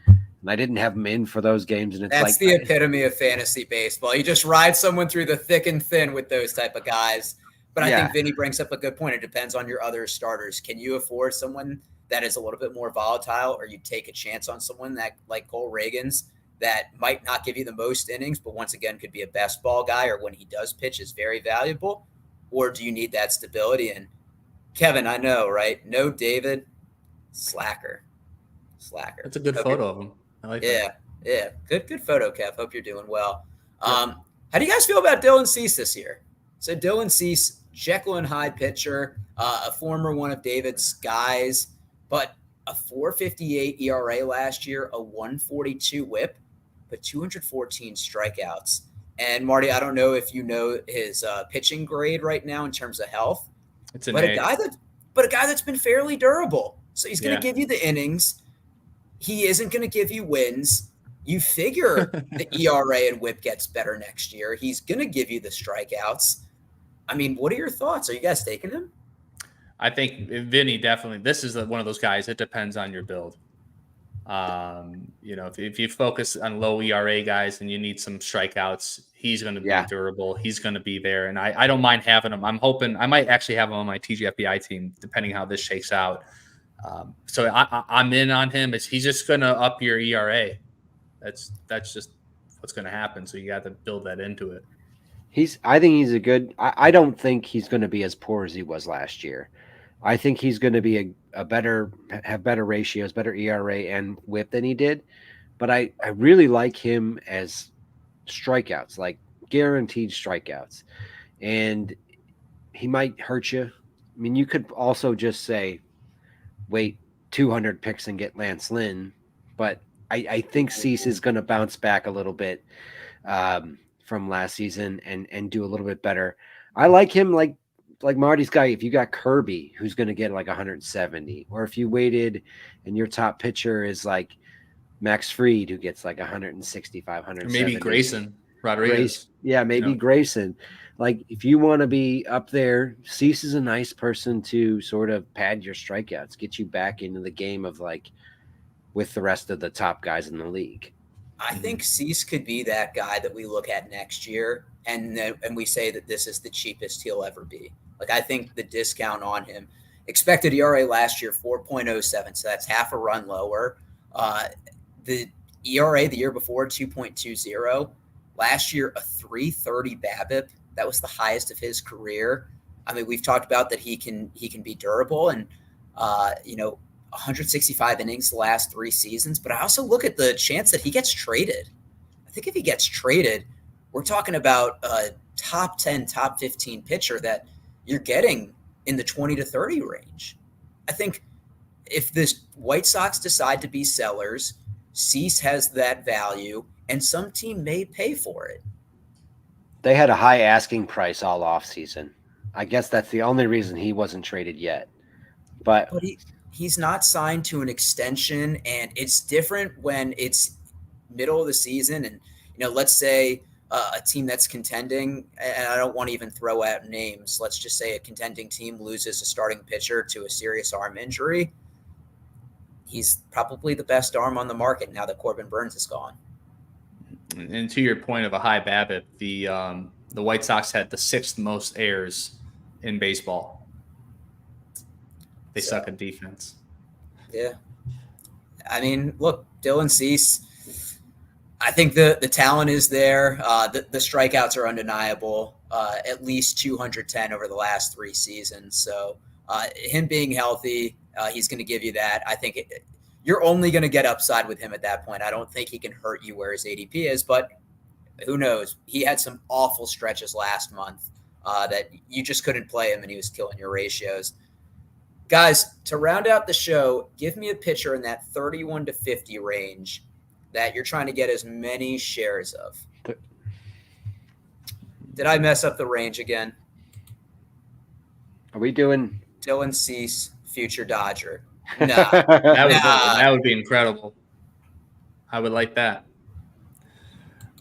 and I didn't have him in for those games, and it's that's the epitome of fantasy baseball. You just ride someone through the thick and thin with those type of guys. But I think Vinny brings up a good point. It depends on your other starters. Can you afford someone that is a little bit more volatile, or you take a chance on someone that like Cole Reagans that might not give you the most innings, but once again could be a best ball guy, or when he does pitch is very valuable? Or do you need that stability? And Kevin, I know, right? No David, slacker. That's a good photo of him. I like that. Yeah. Good photo, Kev. Hope you're doing well. How do you guys feel about Dylan Cease this year? So Dylan Cease, Jekyll and Hyde pitcher, a former one of David's guys, but a 4.58 ERA last year, a 1.42 WHIP, but 214 strikeouts. And Marty, I don't know if you know his pitching grade right now in terms of health. It's an but A. a guy that's been fairly durable. So he's going to give you the innings. He isn't going to give you wins. You figure the ERA and WHIP gets better next year. He's going to give you the strikeouts. I mean, what are your thoughts? Are you guys taking him? I think Vinny definitely. This is one of those guys. It depends on your build. If you focus on low ERA guys and you need some strikeouts, he's going to be durable. He's going to be there, and I don't mind having him. I'm hoping I might actually have him on my TGFBI team, depending how this shakes out. So I'm in on him. He's just going to up your ERA. That's just what's going to happen. So you got to build that into it. I think he's a good. I don't think he's going to be as poor as he was last year. I think he's going to be have better ratios, better ERA and WHIP than he did. But I really like him as strikeouts, like guaranteed strikeouts. And he might hurt you. I mean, you could also just say, wait 200 picks and get Lance Lynn. But I think Cease is going to bounce back a little bit from last season and do a little bit better. I like him like Marty's guy. If you got Kirby, who's going to get like 170, or if you waited and your top pitcher is like Max Fried, who gets like 165, 170. Maybe Grayson Rodriguez. Grayson. Like if you want to be up there, Cease is a nice person to sort of pad your strikeouts, get you back into the game of like with the rest of the top guys in the league. I think Cease could be that guy that we look at next year and we say that this is the cheapest he'll ever be. Like I think the discount on him, expected ERA last year 4.07, so that's half a run lower. The ERA the year before 2.20. Last year a 3.30 BABIP. That was the highest of his career. I mean, we've talked about that he can be durable and 165 innings the last 3 seasons, but I also look at the chance that he gets traded. I think if he gets traded, we're talking about a top 10, top 15 pitcher that you're getting in the 20 to 30 range. I think if this White Sox decide to be sellers, Cease has that value, and some team may pay for it. They had a high asking price all offseason. I guess that's the only reason he wasn't traded yet. But he's not signed to an extension, and it's different when it's middle of the season. And, let's say a team that's contending, and I don't want to even throw out names. Let's just say a contending team loses a starting pitcher to a serious arm injury. He's probably the best arm on the market now that Corbin Burns is gone. And to your point of a high BABIP, the White Sox had the 6th most errors in baseball. They suck at defense. Yeah. I mean, look, Dylan Cease, I think the talent is there. The strikeouts are undeniable, at least 210 over the last 3 seasons. So him being healthy, he's going to give you that. I think you're only going to get upside with him at that point. I don't think he can hurt you where his ADP is, but who knows? He had some awful stretches last month that you just couldn't play him, and he was killing your ratios. Guys, to round out the show, give me a pitcher in that 31 to 50 range that you're trying to get as many shares of. Did I mess up the range again? Are we doing Dylan Cease, future Dodger. Nah, That would be incredible. I would like that.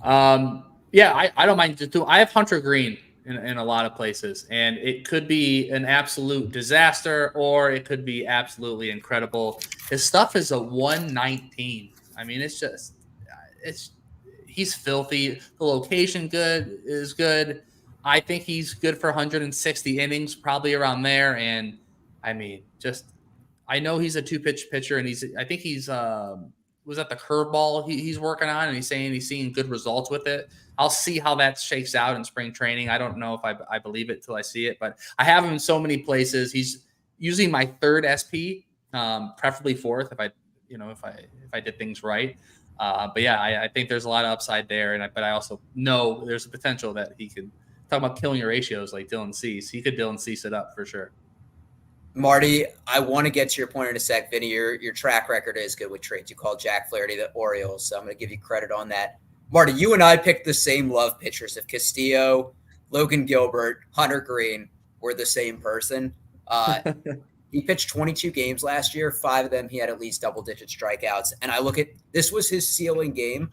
Yeah, I don't mind. I have Hunter Green in a lot of places, and it could be an absolute disaster, or it could be absolutely incredible. His stuff is a 119. I mean, it's he's filthy. The location is good. I think he's good for 160 innings, probably around there. And I mean, I know he's a 2-pitch pitcher, and I think he's was that the curveball he's working on, and he's saying he's seeing good results with it. I'll see how that shakes out in spring training. I don't know if I believe it till I see it, but I have him in so many places. He's usually my third SP, preferably fourth if I did things right. But yeah, I think there's a lot of upside there, but I also know there's a potential that he could talk about killing your ratios like Dylan Cease. He could Dylan Cease it up for sure. Marty, I want to get to your point in a sec. Vinny, your track record is good with trades. You called Jack Flaherty the Orioles, so I'm going to give you credit on that. Marty, you and I picked the same love pitchers. If Castillo, Logan Gilbert, Hunter Green were the same person. He pitched 22 games last year. 5 of them, he had at least double-digit strikeouts. And I look at this was his ceiling game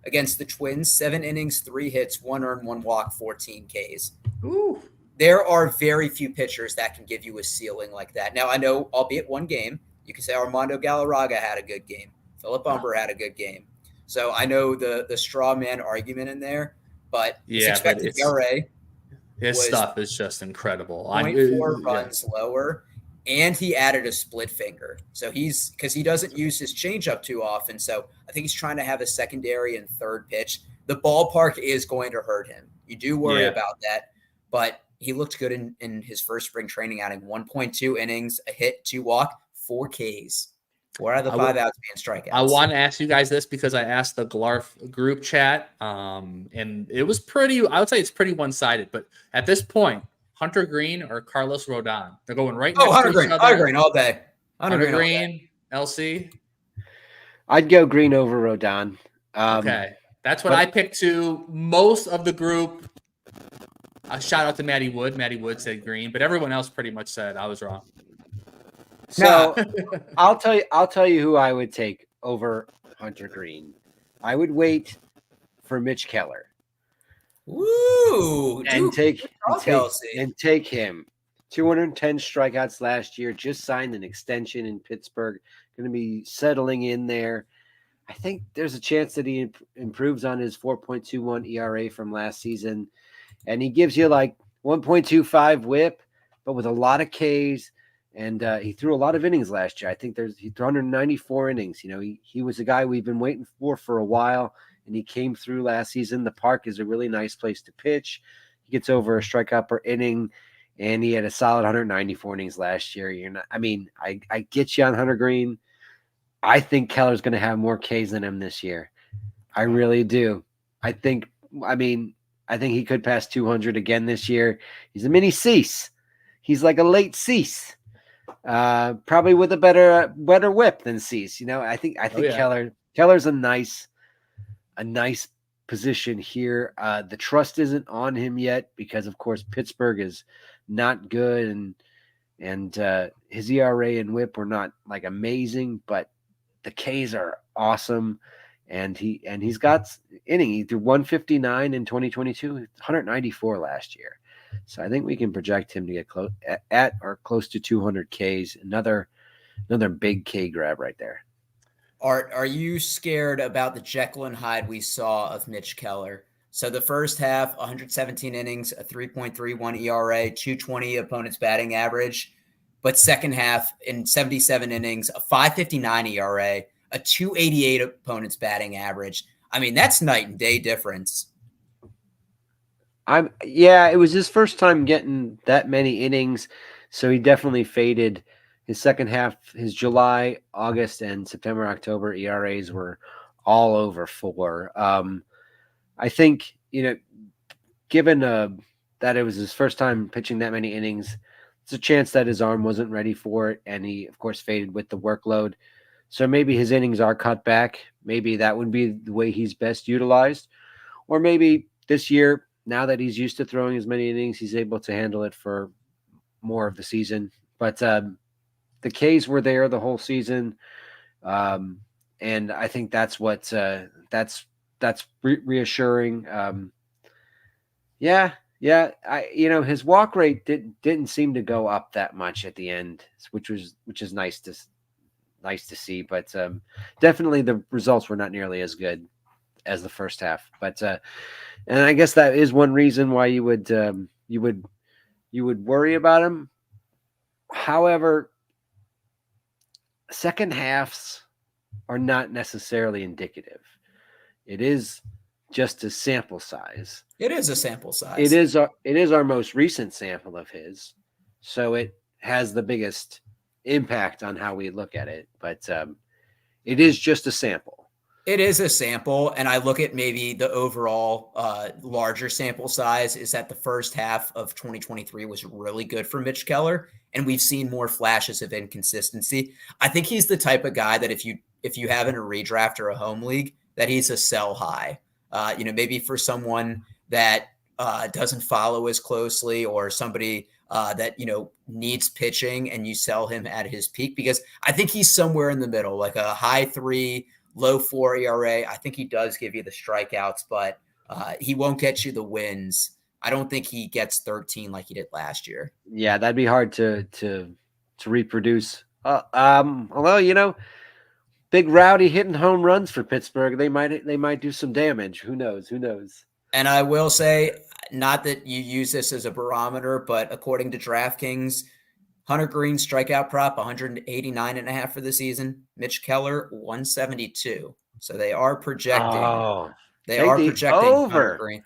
against the Twins. 7 innings, 3 hits, 1 earned, 1 walk, 14 Ks. Ooh. There are very few pitchers that can give you a ceiling like that. Now, I know, albeit one game, you can say Armando Galarraga had a good game. Philip Humber had a good game. So I know the straw man argument in there, but his expected ERA, his stuff is just incredible. 0.4 runs lower, and he added a split finger. So because he doesn't use his changeup too often. So I think he's trying to have a secondary and third pitch. The ballpark is going to hurt him. You do worry about that, but he looked good in his first spring training outing. 1.2 innings, a hit, 2 walk, 4 Ks. 4 out of the 5 outs being strikeouts. I want to ask you guys this because I asked the Glarf group chat, and it was I would say it's pretty one-sided. But at this point, Hunter Green or Carlos Rodon, they're going right next Hunter to Green, each other. Hunter Green all day. Hunter Green, LC. I'd go Green over Rodon. Okay, that's what I picked too. Most of the group. Shout out to Matty Wood. Matty Wood said Green, but everyone else pretty much said I was wrong. So I'll tell you who I would take over Hunter Green. I would wait for Mitch Keller. Woo! And take him. 210 strikeouts last year. Just signed an extension in Pittsburgh. Going to be settling in there. I think there's a chance that he improves on his 4.21 ERA from last season. And he gives you like 1.25 whip, but with a lot of Ks. And he threw a lot of innings last year. I think he threw 194 innings. You know, he was a guy we've been waiting for a while, and he came through last season. The park is a really nice place to pitch. He gets over a strikeout per inning, and he had a solid 194 innings last year. I get you on Hunter Green. I think Keller's going to have more Ks than him this year. I really do. I think he could pass 200 again this year. He's a mini Cease. He's like a late Cease, probably with a better whip than Cease. You know, I think Keller's a nice position here. The trust isn't on him yet because, of course, Pittsburgh is not good, and his ERA and whip were not like amazing, but the Ks are awesome. And he's got inning. He threw 159 in 2022, 194 last year. So I think we can project him to get close at or close to 200 Ks. Another big K grab right there. Art, are you scared about the Jekyll and Hyde we saw of Mitch Keller? So the first half, 117 innings, a 3.31 ERA, 220 opponent's batting average. But second half, in 77 innings, a 5.59 ERA, a 288 opponent's batting average. I mean, that's night and day difference. It was his first time getting that many innings, so he definitely faded. His second half, his July, August, and September, October ERAs were all over 4. I think, given that it was his first time pitching that many innings, there's a chance that his arm wasn't ready for it, and he, of course, faded with the workload. So maybe his innings are cut back. Maybe that would be the way he's best utilized. Or maybe this year, now that he's used to throwing as many innings, he's able to handle it for more of the season, But the K's were there the whole season, and I think that's what that's reassuring. Yeah, his walk rate didn't seem to go up that much at the end, which is nice to see. But definitely the results were not nearly as good as the first half. But and I guess that is one reason why you would worry about him. However, second halves are not necessarily indicative. It is just a sample size. It is a sample size. It is our most recent sample of his, so it has the biggest impact on how we look at it. But it is just a sample. It is a sample, and I look at maybe the overall larger sample size is that the first half of 2023 was really good for Mitch Keller, and we've seen more flashes of inconsistency. I think he's the type of guy that if you have in a redraft or a home league, that he's a sell high. Maybe for someone that doesn't follow as closely, or somebody that needs pitching, and you sell him at his peak, because I think he's somewhere in the middle, like a high 3, low 4 ERA. I think he does give you the strikeouts, but he won't get you the wins. I don't think he gets 13 like he did last year. Yeah, that'd be hard to reproduce. Although Big Rowdy hitting home runs for Pittsburgh, they might do some damage. Who knows? And I will say, not that you use this as a barometer, but according to DraftKings, Hunter Green strikeout prop 189.5 for the season. Mitch Keller 172. So they are projecting. Oh, they are projecting over. Hunter Green.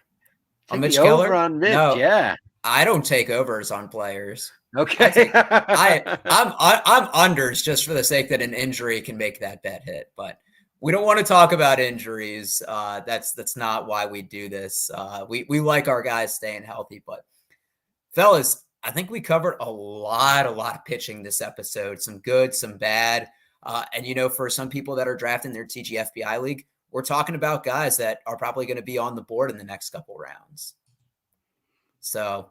On Mitch Keller? Over on Mitch, no, yeah. I don't take overs on players. Okay. I'm unders just for the sake that an injury can make that bet hit. But we don't want to talk about injuries. That's not why we do this. We like our guys staying healthy. But fellas, I think we covered a lot of pitching this episode. Some good, some bad. And for some people that are drafting their TGFBI league, we're talking about guys that are probably going to be on the board in the next couple rounds. So,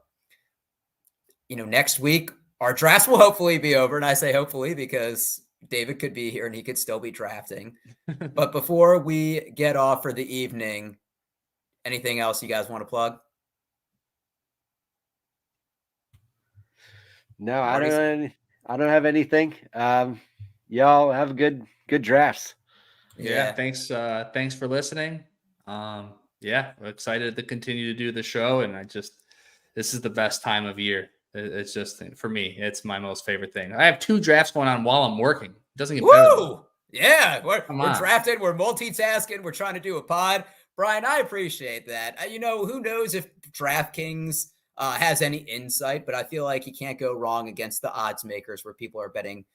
next week, our drafts will hopefully be over. And I say hopefully because David could be here and he could still be drafting. But before we get off for the evening, anything else you guys want to plug? No, I don't have anything. Y'all have good drafts. Yeah. Thanks for listening. We're excited to continue to do the show, and this is the best time of year. It's just, for me, it's my most favorite thing. I have 2 drafts going on while I'm working. It doesn't get better. Woo! Yeah, we're drafted. We're multitasking. We're trying to do a pod. Brian, I appreciate that. Who knows if DraftKings has any insight, but I feel like you can't go wrong against the odds makers where people are betting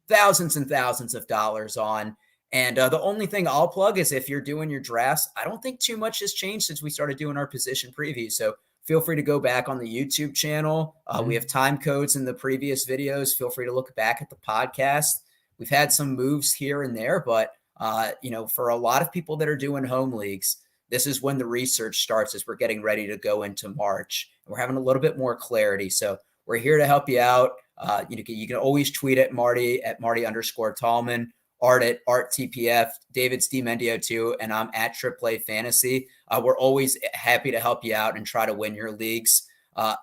thousands and thousands of dollars on. And the only thing I'll plug is if you're doing your drafts, I don't think too much has changed since we started doing our position previews. So feel free to go back on the YouTube channel. We have time codes in the previous videos. Feel free to look back at the podcast. We've had some moves here and there, but for a lot of people that are doing home leagues, this is when the research starts as we're getting ready to go into March. We're having a little bit more clarity. So we're here to help you out. You can always tweet at Marty @Marty_Tallman, Art at ArtTPF, David's DMendio too, and I'm at AAA Fantasy. We're always happy to help you out and try to win your leagues.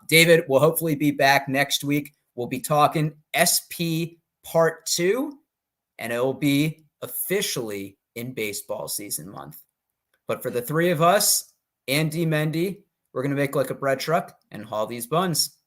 David will hopefully be back next week. We'll be talking SP Part 2, and it will be officially in baseball season month. But for the 3 of us and D Mendy, we're going to make like a bread truck and haul these buns.